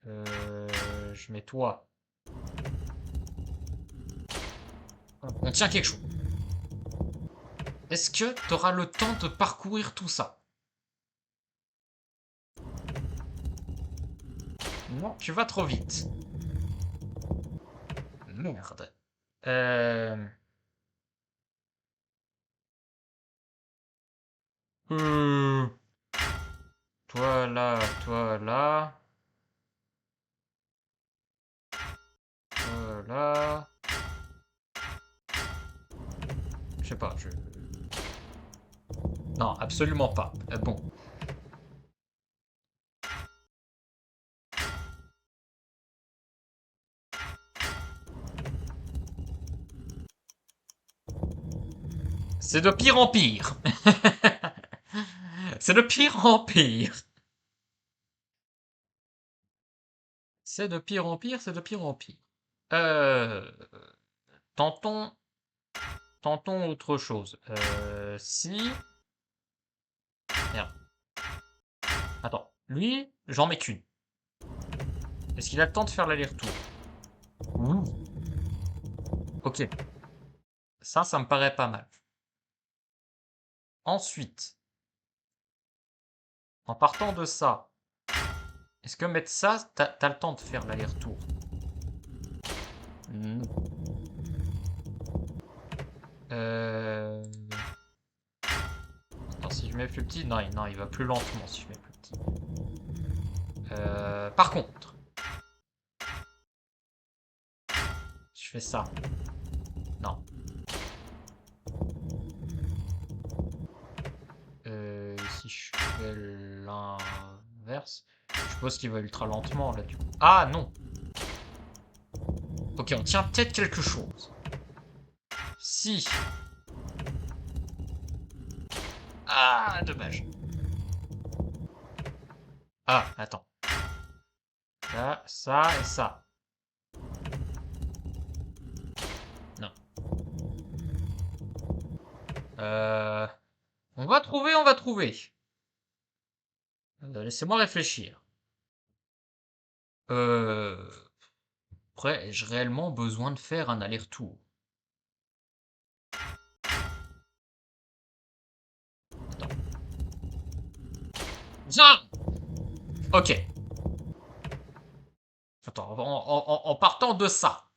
je mets toi. On tient quelque chose. Est-ce que tu auras le temps de parcourir tout ça? Non, tu vas trop vite. Merde. Toi là, toi là. Toi là. Je sais pas, Non, absolument pas. Bon. C'est de pire en pire. C'est de pire en pire. C'est de pire en pire, c'est de pire en pire. Tentons... Tentons autre chose. Si... Merde. Attends. Lui, j'en mets qu'une. Est-ce qu'il a le temps de faire l'aller-retour? Ok. Ça me paraît pas mal. Ensuite, en partant de ça, est-ce que mettre ça, t'as le temps de faire l'aller-retour? Attends, si je mets plus petit, non, il va plus lentement si je mets plus petit. Par contre, je fais ça. Non. Si je fais l'inverse, je suppose qu'il va ultra lentement là du coup. Ah non. Ok, on tient peut-être quelque chose. Si. Ah, dommage. Ah, attends. Là, ça et ça. Non. On va trouver, on va trouver. Laissez-moi réfléchir. Après, ai-je réellement besoin de faire un aller-retour? Attends. Viens! Ok. Attends, en partant de ça.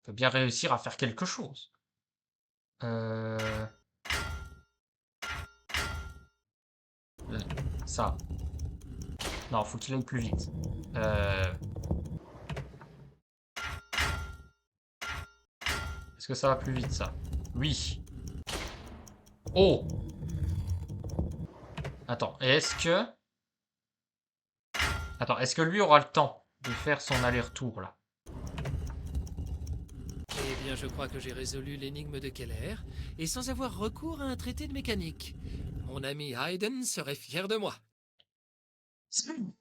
On peut bien réussir à faire quelque chose. Ça. Non, faut qu'il aille plus vite. Est-ce que ça va plus vite, ça? Oui. Oh! Attends, est-ce que... Attends, est-ce que lui aura le temps de faire son aller-retour, là? Eh bien, je crois que j'ai résolu l'énigme de Keller, et sans avoir recours à un traité de mécanique. Mon ami Hayden serait fier de moi. C'est bon.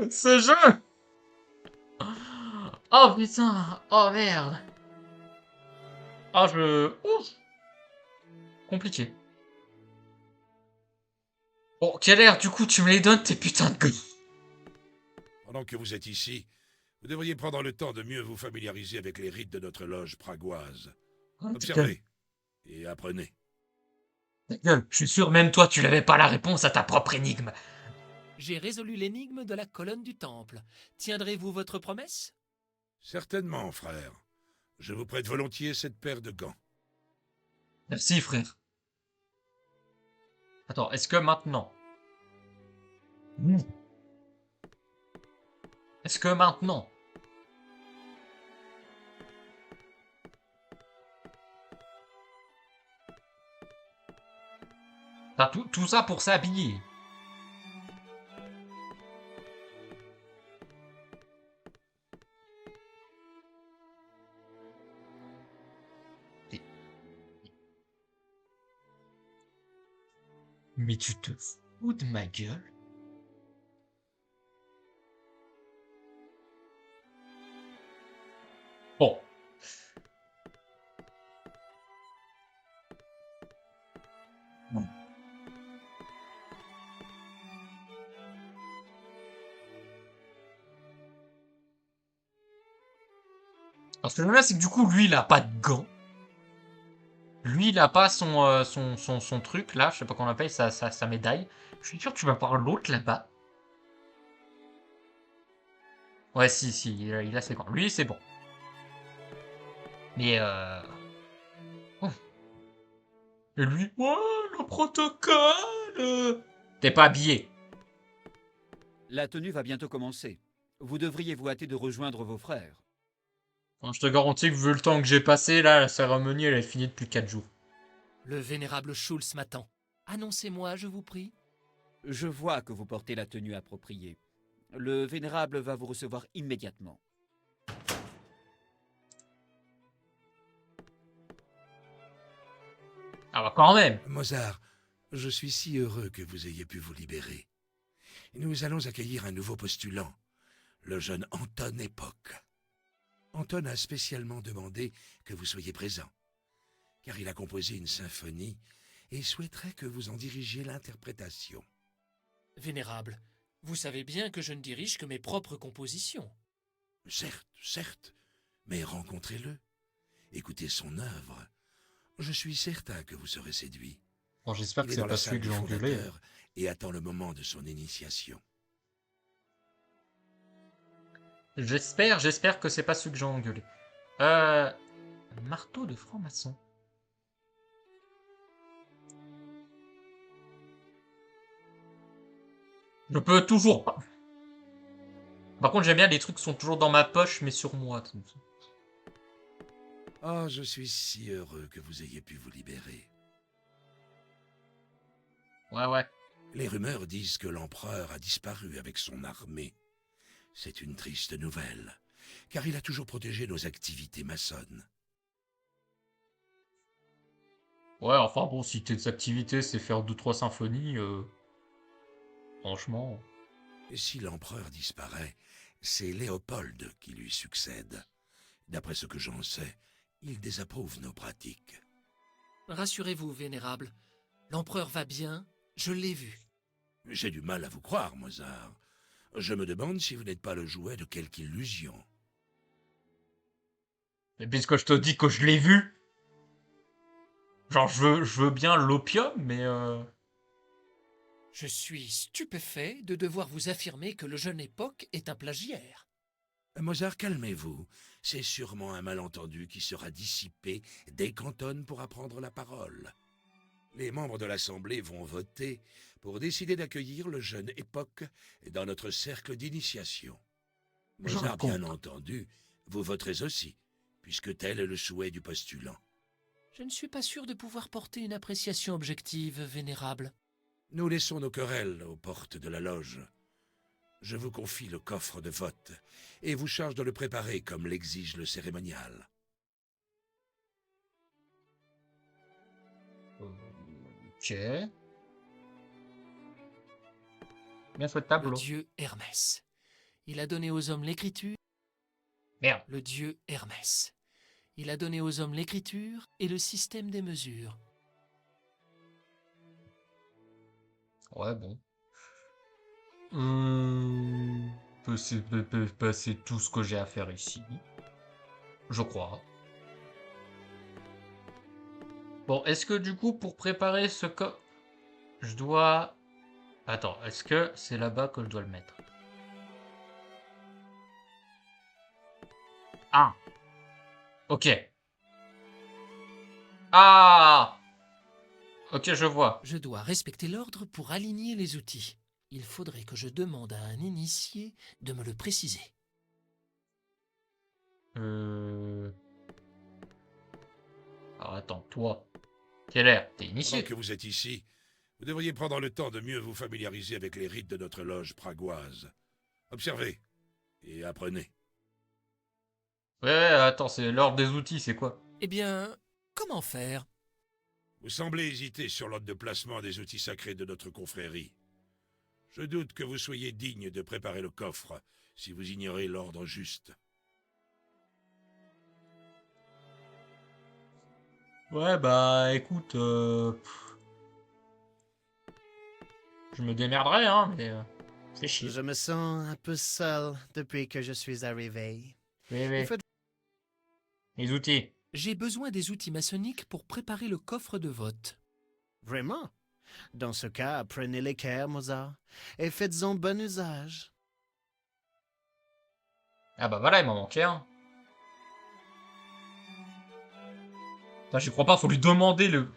Ce jeu! Oh putain! Oh merde! Ah, Ouf! Compliqué. Bon, quelle heure, du coup, tu me les donnes, tes putains de gueules. Pendant que vous êtes ici, vous devriez prendre le temps de mieux vous familiariser avec les rites de notre loge pragoise. Observez et apprenez. Ta gueule, je suis sûr, même toi, tu n'avais pas la réponse à ta propre énigme. J'ai résolu l'énigme de la colonne du temple. Tiendrez-vous votre promesse? Certainement, frère. Je vous prête volontiers cette paire de gants. Merci, frère. Attends, est-ce que maintenant... Est-ce que maintenant... Voilà, tout ça pour s'habiller. Mais tu te fous de ma gueule? Bon. Alors, ce que j'aime bien, c'est que du coup, lui, il a pas de gants. Lui, il a pas son truc, là, je sais pas comment on appelle, sa médaille. Je suis sûr que tu vas voir l'autre, là-bas. Ouais, si, il a ses gants. Lui, c'est bon. Mais, oh. Et lui, oh, le protocole. T'es pas habillé. La tenue va bientôt commencer. Vous devriez vous hâter de rejoindre vos frères. Enfin, je te garantis que vu le temps que j'ai passé, là, la cérémonie, elle est finie depuis 4 jours. Le vénérable Schultz m'attend. Annoncez-moi, je vous prie. Je vois que vous portez la tenue appropriée. Le vénérable va vous recevoir immédiatement. Ah bah quand même. Mozart, je suis si heureux que vous ayez pu vous libérer. Nous allons accueillir un nouveau postulant, le jeune Anton Époque. Anton a spécialement demandé que vous soyez présent, car il a composé une symphonie et souhaiterait que vous en dirigiez l'interprétation. Vénérable, vous savez bien que je ne dirige que mes propres compositions. Certes, mais rencontrez-le, écoutez son œuvre. Je suis certain que vous serez séduit. Bon, j'espère que Il est c'est dans pas la celui salle que du j'ai engueulé. fondateur et attend le moment de son initiation. J'espère que c'est pas celui que j'ai engueulé. Marteau de franc-maçon. Je peux toujours pas. Par contre, j'aime bien les trucs qui sont toujours dans ma poche, mais sur moi. Oh, je suis si heureux que vous ayez pu vous libérer. Ouais. Les rumeurs disent que l'empereur a disparu avec son armée. C'est une triste nouvelle, car il a toujours protégé nos activités maçonnes. Ouais, enfin bon, si tes activités, c'est faire 2-3 symphonies, franchement... Et si l'empereur disparaît, c'est Léopold qui lui succède. D'après ce que j'en sais, il désapprouve nos pratiques. Rassurez-vous, vénérable. L'empereur va bien, je l'ai vu. J'ai du mal à vous croire, Mozart. Je me demande si vous n'êtes pas le jouet de quelque illusion. Mais puisque je te dis que je l'ai vu... Genre, je veux bien l'opium, mais... Je suis stupéfait de devoir vous affirmer que le jeune Époque est un plagiaire. Mozart, calmez-vous. C'est sûrement un malentendu qui sera dissipé dès qu'Anton pourra prendre la parole. Les membres de l'Assemblée vont voter pour décider d'accueillir le jeune Époque dans notre cercle d'initiation. Mozart, bien entendu, vous voterez aussi, puisque tel est le souhait du postulant. Je ne suis pas sûr de pouvoir porter une appréciation objective, vénérable. Nous laissons nos querelles aux portes de la loge. Je vous confie le coffre de vote et vous charge de le préparer comme l'exige le cérémonial. Ok. Bien fait le tableau. Le dieu Hermès. Il a donné aux hommes l'écriture. Merde. Le dieu Hermès. Il a donné aux hommes l'écriture et le système des mesures. Ouais, bon. C'est tout ce que j'ai à faire ici. Je crois. Bon, est-ce que du coup, pour préparer ce je dois... Attends, est-ce que c'est là-bas que je dois le mettre? Ah. Ok. Ah. Ok, je vois. Je dois respecter l'ordre pour aligner les outils. Il faudrait que je demande à un initié de me le préciser. Alors attends, toi. Quelle heure? T'es initié? Pendant que vous êtes ici, Vous devriez prendre le temps de mieux vous familiariser avec les rites de notre loge pragoise. Observez et apprenez. Ouais, attends, c'est l'ordre des outils, c'est quoi? Eh bien, comment faire? Vous semblez hésiter sur l'ordre de placement des outils sacrés de notre confrérie. Je doute que vous soyez digne de préparer le coffre si vous ignorez l'ordre juste. Ouais, bah écoute, je me démerderai, hein, mais c'est chier. Je me sens un peu seul depuis que je suis arrivé. Oui, Il oui. faut- Les outils. J'ai besoin des outils maçonniques pour préparer le coffre de vote. Vraiment? Dans ce cas, prenez l'équerre, Mozart, et faites-en bon usage. Ah bah voilà, il m'en manquait un. Putain, j'y crois pas, faut lui demander le...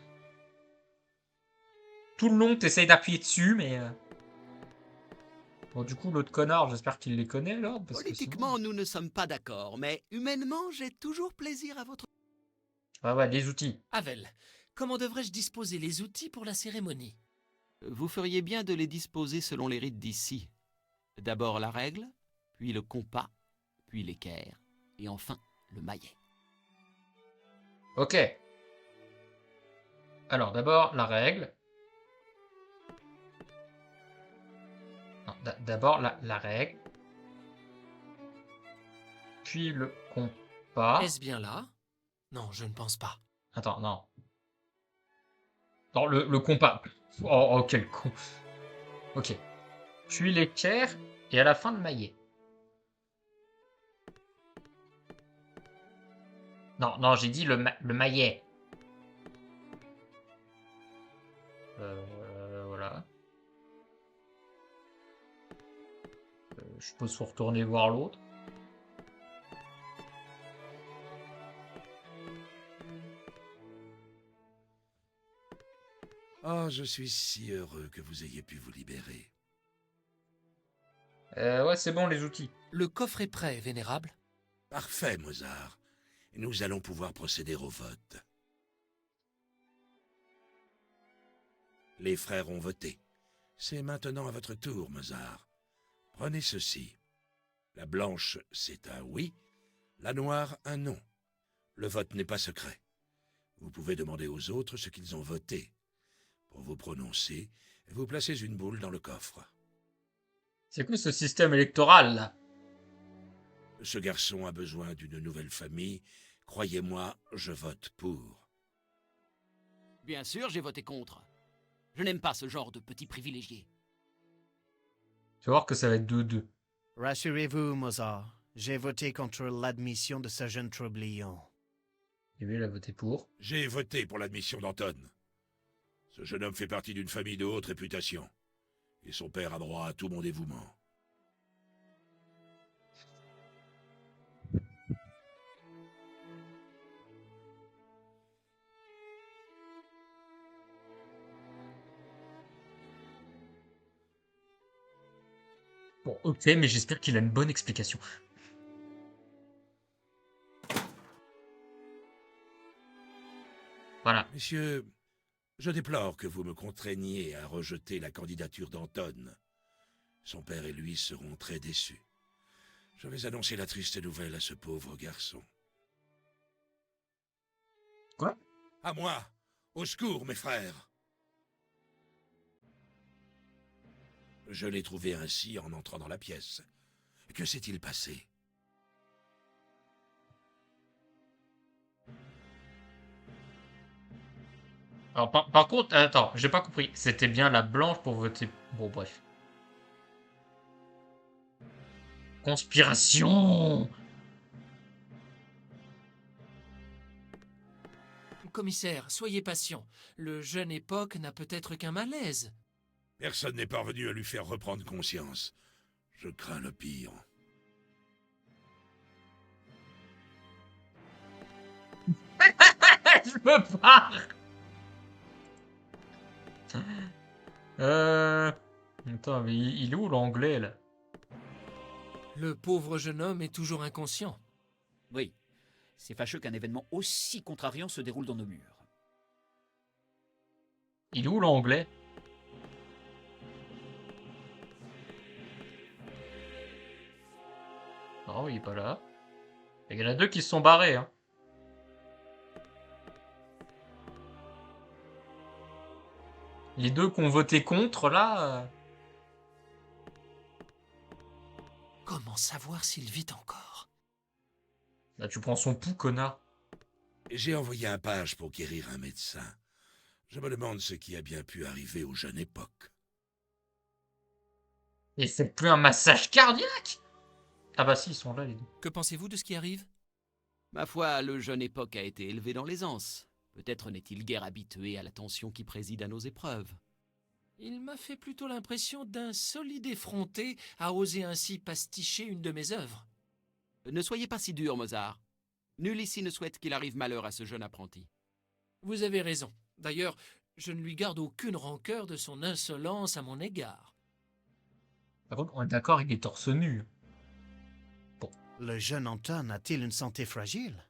Tout le long, t'essayes d'appuyer dessus, mais... Bon, du coup, l'autre connard, j'espère qu'il les connaît, alors, parce que Politiquement, nous ne sommes pas d'accord, mais humainement, j'ai toujours plaisir à votre... sinon... Ouais, les outils. Havel, comment devrais-je disposer les outils pour la cérémonie? Vous feriez bien de les disposer selon les rites d'ici. D'abord la règle, puis le compas, puis l'équerre, et enfin le maillet. Ok. Alors, d'abord, la règle. Non, d'abord, la règle. Puis le compas. Est-ce bien là? Non, je ne pense pas. Attends, non. Non, le compas. Oh, quel con. Ok. Puis l'équerre, et à la fin, le maillet. Non, non, j'ai dit le maillet. Voilà. Je peux se retourner voir l'autre. Oh, je suis si heureux que vous ayez pu vous libérer. Ouais, c'est bon, les outils. Le coffre est prêt, Vénérable. Parfait, Mozart. Nous allons pouvoir procéder au vote. Les frères ont voté. C'est maintenant à votre tour, Mozart. Prenez ceci. La blanche, c'est un oui. La noire, un non. Le vote n'est pas secret. Vous pouvez demander aux autres ce qu'ils ont voté. Pour vous prononcer, vous placez une boule dans le coffre. C'est quoi ce système électoral, là? Ce garçon a besoin d'une nouvelle famille. Croyez-moi, je vote pour. Bien sûr, j'ai voté contre. Je n'aime pas ce genre de petits privilégiés. Tu vas voir que ça va être 2-2. Rassurez-vous, Mozart, j'ai voté contre l'admission de ce jeune troublion. Et lui, il a voté pour. J'ai voté pour l'admission d'Anton. Ce jeune homme fait partie d'une famille de haute réputation. Et son père a droit à tout mon dévouement. Bon, ok, mais j'espère qu'il a une bonne explication. Voilà. Messieurs, je déplore que vous me contraigniez à rejeter la candidature d'Anton. Son père et lui seront très déçus. Je vais annoncer la triste nouvelle à ce pauvre garçon. Quoi? À moi! Au secours, mes frères! Je l'ai trouvé ainsi en entrant dans la pièce. Que s'est-il passé? Alors, par contre, attends, j'ai pas compris. C'était bien la blanche pour voter. Bon, bref. Conspiration! Commissaire, soyez patient. Le jeune époque n'a peut-être qu'un malaise. Personne n'est parvenu à lui faire reprendre conscience. Je crains le pire. Je me barre! Attends, mais il est où l'anglais, là? Le pauvre jeune homme est toujours inconscient. Oui, c'est fâcheux qu'un événement aussi contrariant se déroule dans nos murs. Il est où l'anglais? Non, il est pas là. Il y en a deux qui se sont barrés. Hein. Les deux qui ont voté contre, là... Comment savoir s'il vit encore? Là, tu prends son pouls, connard. J'ai envoyé un page pour guérir un médecin. Je me demande ce qui a bien pu arriver aux jeunes époques. Et c'est plus un massage cardiaque? Ah bah si, ils sont là, les deux. Que pensez-vous de ce qui arrive? Ma foi, le jeune époque a été élevé dans l'aisance. Peut-être n'est-il guère habitué à la tension qui préside à nos épreuves. Il m'a fait plutôt l'impression d'un solide effronté à oser ainsi pasticher une de mes œuvres. Ne soyez pas si dur, Mozart. Nul ici ne souhaite qu'il arrive malheur à ce jeune apprenti. Vous avez raison. D'ailleurs, je ne lui garde aucune rancœur de son insolence à mon égard. Par contre, on est d'accord, il est torse nu. Bon. Le jeune Anton a-t-il une santé fragile?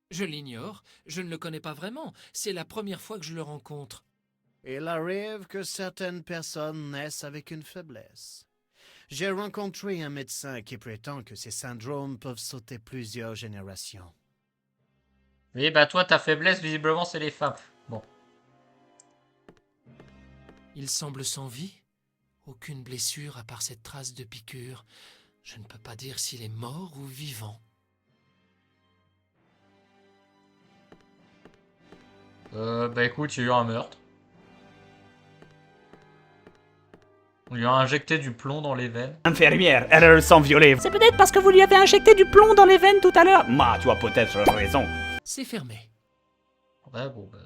Je l'ignore, je ne le connais pas vraiment. C'est la première fois que je le rencontre. Il arrive que certaines personnes naissent avec une faiblesse. J'ai rencontré un médecin qui prétend que ces syndromes peuvent sauter plusieurs générations. Oui, bah toi, ta faiblesse, visiblement, c'est les femmes. Bon. Il semble sans vie. Aucune blessure à part cette trace de piqûre. Je ne peux pas dire s'il est mort ou vivant. Bah écoute, il y a eu un meurtre. On lui a injecté du plomb dans les veines. Infirmière, elle le sent violer. C'est peut-être parce que vous lui avez injecté du plomb dans les veines tout à l'heure. Ma, tu as peut-être raison. C'est fermé. Ouais, bon, bah...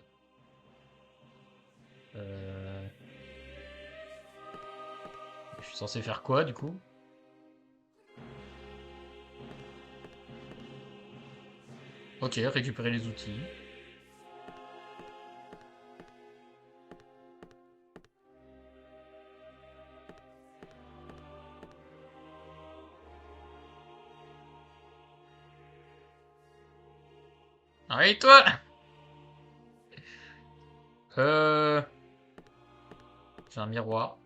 Je suis censé faire quoi, du coup? Ok, récupérer les outils. Allez, toi! J'ai un miroir.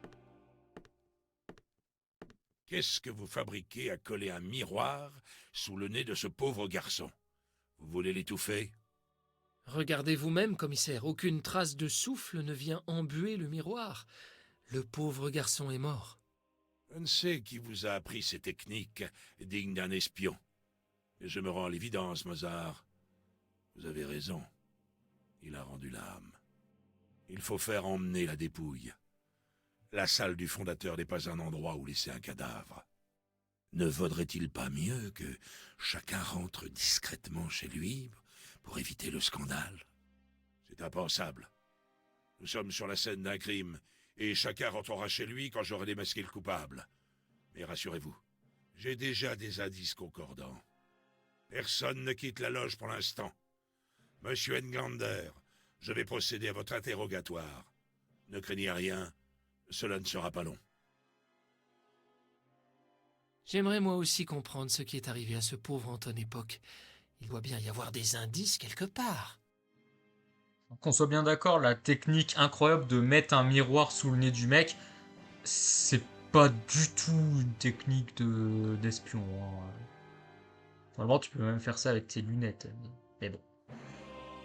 Qu'est-ce que vous fabriquez à coller un miroir sous le nez de ce pauvre garçon? Vous voulez l'étouffer? Regardez vous-même, commissaire, aucune trace de souffle ne vient embuer le miroir. Le pauvre garçon est mort. Je ne sais qui vous a appris ces techniques dignes d'un espion. Mais je me rends à l'évidence, Mozart. Vous avez raison. Il a rendu l'âme. Il faut faire emmener la dépouille. La salle du fondateur n'est pas un endroit où laisser un cadavre. Ne vaudrait-il pas mieux que chacun rentre discrètement chez lui pour éviter le scandale? C'est impensable. Nous sommes sur la scène d'un crime, et chacun rentrera chez lui quand j'aurai démasqué le coupable. Mais rassurez-vous, j'ai déjà des indices concordants. Personne ne quitte la loge pour l'instant. Monsieur Englander, je vais procéder à votre interrogatoire. Ne craignez rien, cela ne sera pas long. J'aimerais moi aussi comprendre ce qui est arrivé à ce pauvre Anton Époque. Il doit bien y avoir des indices quelque part. Qu'on soit bien d'accord, la technique incroyable de mettre un miroir sous le nez du mec, c'est pas du tout une technique d'espion. Hein. Normalement, tu peux même faire ça avec tes lunettes. Mais bon.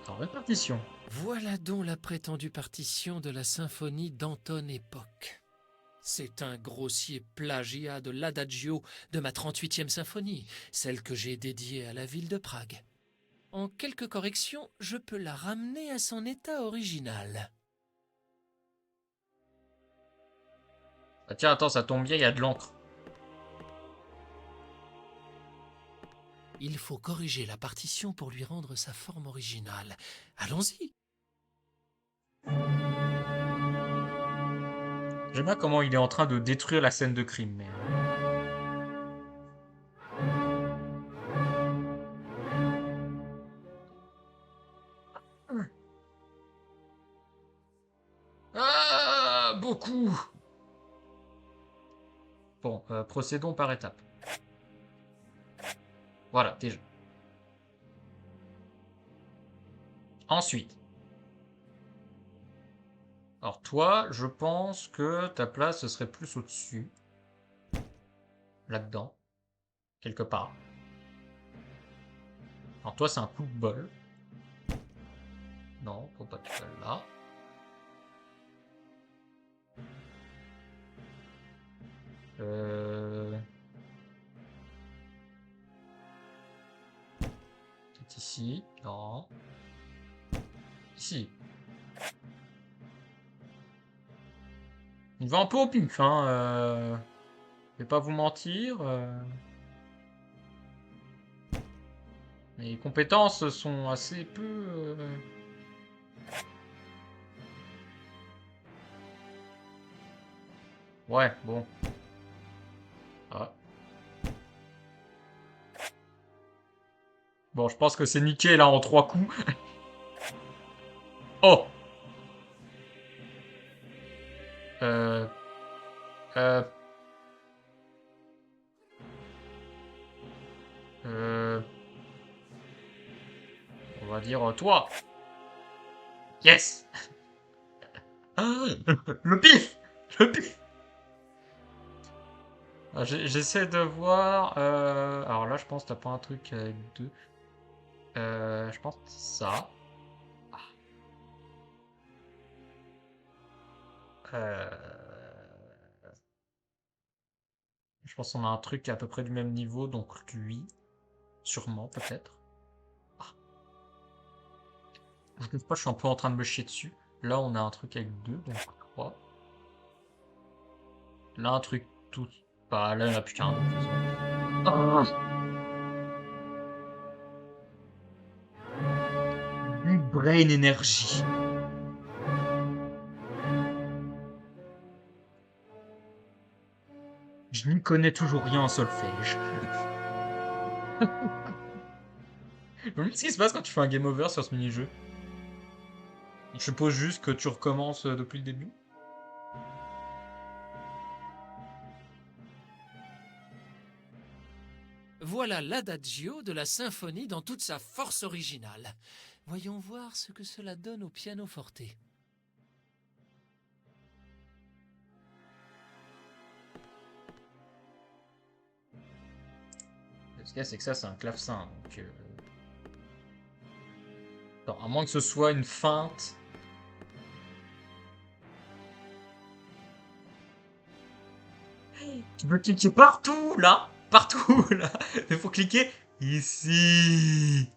En répartition. Voilà donc la prétendue partition de la symphonie d'Anton Époque. C'est un grossier plagiat de l'adagio de ma 38e symphonie, celle que j'ai dédiée à la ville de Prague. En quelques corrections, je peux la ramener à son état original. Ah tiens, attends, ça tombe bien, il y a de l'encre. Il faut corriger la partition pour lui rendre sa forme originale. Allons-y. J'aime bien comment il est en train de détruire la scène de crime. Mais... Ah, beaucoup. Bon, procédons par étapes. Voilà, déjà. Ensuite. Alors toi, je pense que ta place ce serait plus au-dessus. Là-dedans. quelque part. Alors toi, c'est un coup de bol. Non, faut pas que tu ailles là. C'est ici. Non. Ici. Il va un peu au pif, hein. Je vais pas vous mentir. Mes compétences sont assez peu... Ouais, bon. Ah. Bon, je pense que c'est niqué là en 3 coups. Oh! Euh... Euh... On va dire toi. Yes. Le pif. Le pif. J'essaie de voir... Alors là, je pense que t'as pas un truc avec 2. Je pense que ça. Je pense qu'on a un truc à peu près du même niveau, donc lui. Sûrement, peut-être. Je ne sais pas, je suis un peu en train de me chier dessus. Là, on a un truc avec 2, donc 3. Là, un truc tout... Bah, là, il n'y en a plus qu'un, de toute façon. Du brain energy. Je n'y connais toujours rien en solfège. Je me demande ce qui se passe quand tu fais un game over sur ce mini-jeu. Je suppose juste que tu recommences depuis le début. Voilà l'adagio de la symphonie dans toute sa force originale. Voyons voir ce que cela donne au pianoforte. Ce qu'il y a, c'est que ça, c'est un clavecin. Donc, alors, à moins que ce soit une feinte. Tu peux cliquer partout, là. Partout, là. Il faut cliquer ici.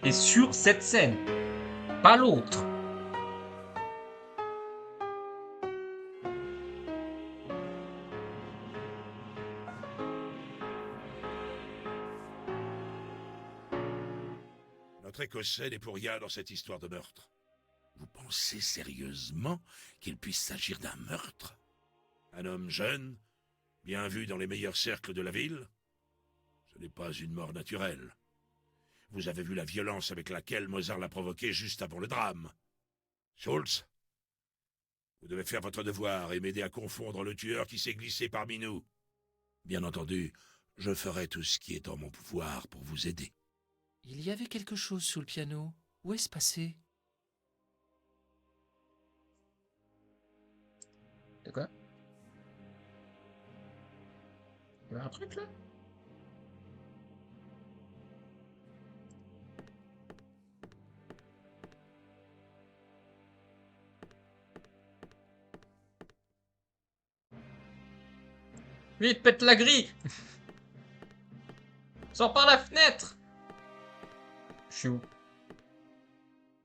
Et sur cette scène. Pas l'autre. Notre Écossais n'est pour rien dans cette histoire de meurtre. Vous pensez sérieusement qu'il puisse s'agir d'un meurtre? Un homme jeune, bien vu dans les meilleurs cercles de la ville? Ce n'est pas une mort naturelle. Vous avez vu la violence avec laquelle Mozart l'a provoqué juste avant le drame. Schultz, vous devez faire votre devoir et m'aider à confondre le tueur qui s'est glissé parmi nous. Bien entendu, je ferai tout ce qui est en mon pouvoir pour vous aider. Il y avait quelque chose sous le piano. Où est-ce passé? De quoi? Il y a un truc là? Vite, pète la grille! Sors par la fenêtre! Je suis où?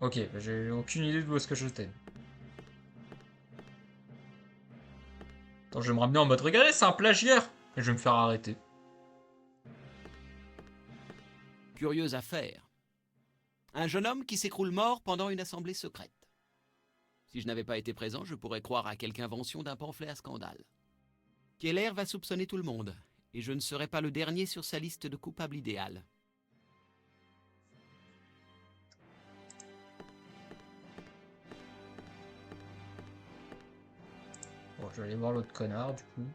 Ok, j'ai aucune idée d'où est-ce que j'étais. Attends, je vais me ramener en mode regardez, c'est un plagiaire! Et je vais me faire arrêter. Curieuse affaire. Un jeune homme qui s'écroule mort pendant une assemblée secrète. Si je n'avais pas été présent, je pourrais croire à quelque invention d'un pamphlet à scandale. Keller va soupçonner tout le monde, et je ne serai pas le dernier sur sa liste de coupables idéal. Bon, je vais aller voir l'autre connard, du coup.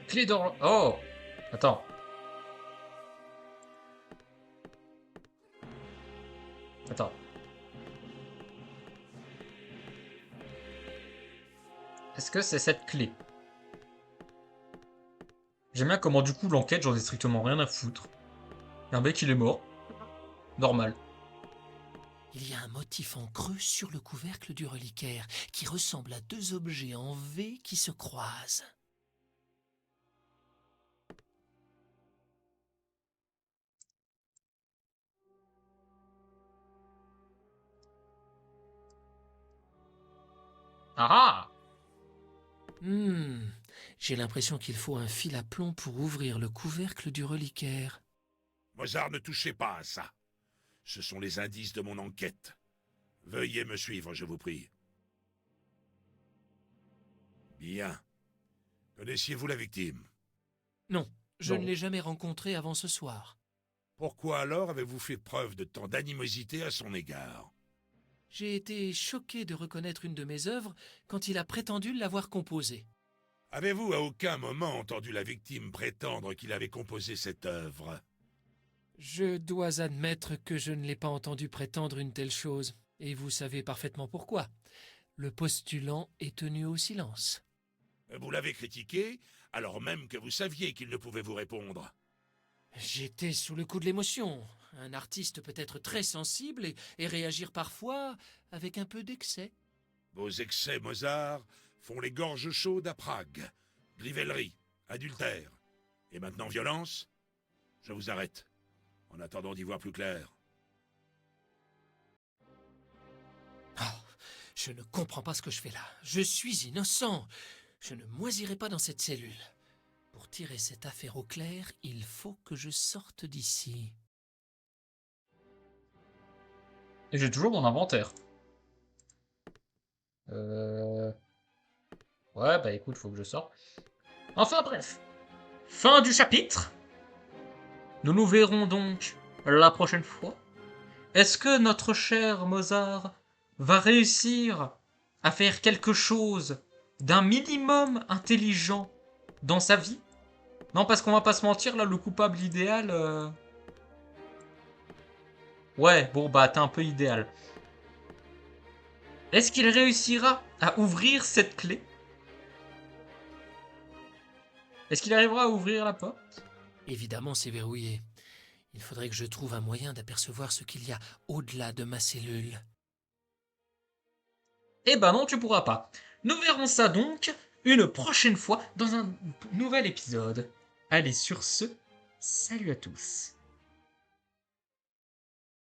Clé d'or... Oh! Attends. Attends. Est-ce que c'est cette clé? J'aime bien comment du coup l'enquête, j'en ai strictement rien à foutre. Un mec il est mort. Normal. Il y a un motif en creux sur le couvercle du reliquaire qui ressemble à deux objets en V qui se croisent. Ah ah! J'ai l'impression qu'il faut un fil à plomb pour ouvrir le couvercle du reliquaire. Mozart, ne touchez pas à ça. Ce sont les indices de mon enquête. Veuillez me suivre, je vous prie. Bien. Connaissiez-vous la victime? Non, je ne l'ai jamais rencontré avant ce soir. Pourquoi alors avez-vous fait preuve de tant d'animosité à son égard? J'ai été choqué de reconnaître une de mes œuvres quand il a prétendu l'avoir composée. Avez-vous à aucun moment entendu la victime prétendre qu'il avait composé cette œuvre? Je dois admettre que je ne l'ai pas entendu prétendre une telle chose, et vous savez parfaitement pourquoi. Le postulant est tenu au silence. Vous l'avez critiqué, alors même que vous saviez qu'il ne pouvait vous répondre. J'étais sous le coup de l'émotion. Un artiste peut être très sensible et réagir parfois avec un peu d'excès. Vos excès, Mozart, font les gorges chaudes à Prague. Grivellerie, adultère, et maintenant violence? Je vous arrête, en attendant d'y voir plus clair. Oh, je ne comprends pas ce que je fais là. Je suis innocent. Je ne moisirai pas dans cette cellule. Pour tirer cette affaire au clair, il faut que je sorte d'ici. Et j'ai toujours mon inventaire. Ouais, bah écoute, faut que je sorte. Enfin bref. Fin du chapitre. Nous nous verrons donc la prochaine fois. Est-ce que notre cher Mozart va réussir à faire quelque chose d'un minimum intelligent dans sa vie? Non, parce qu'on va pas se mentir, là, le coupable idéal... Ouais, bon, bah, t'es un peu idéal. Est-ce qu'il réussira à ouvrir cette clé? Est-ce qu'il arrivera à ouvrir la porte? Évidemment, c'est verrouillé. Il faudrait que je trouve un moyen d'apercevoir ce qu'il y a au-delà de ma cellule. Eh ben non, tu pourras pas. Nous verrons ça donc une prochaine fois dans un nouvel épisode. Allez, sur ce, salut à tous.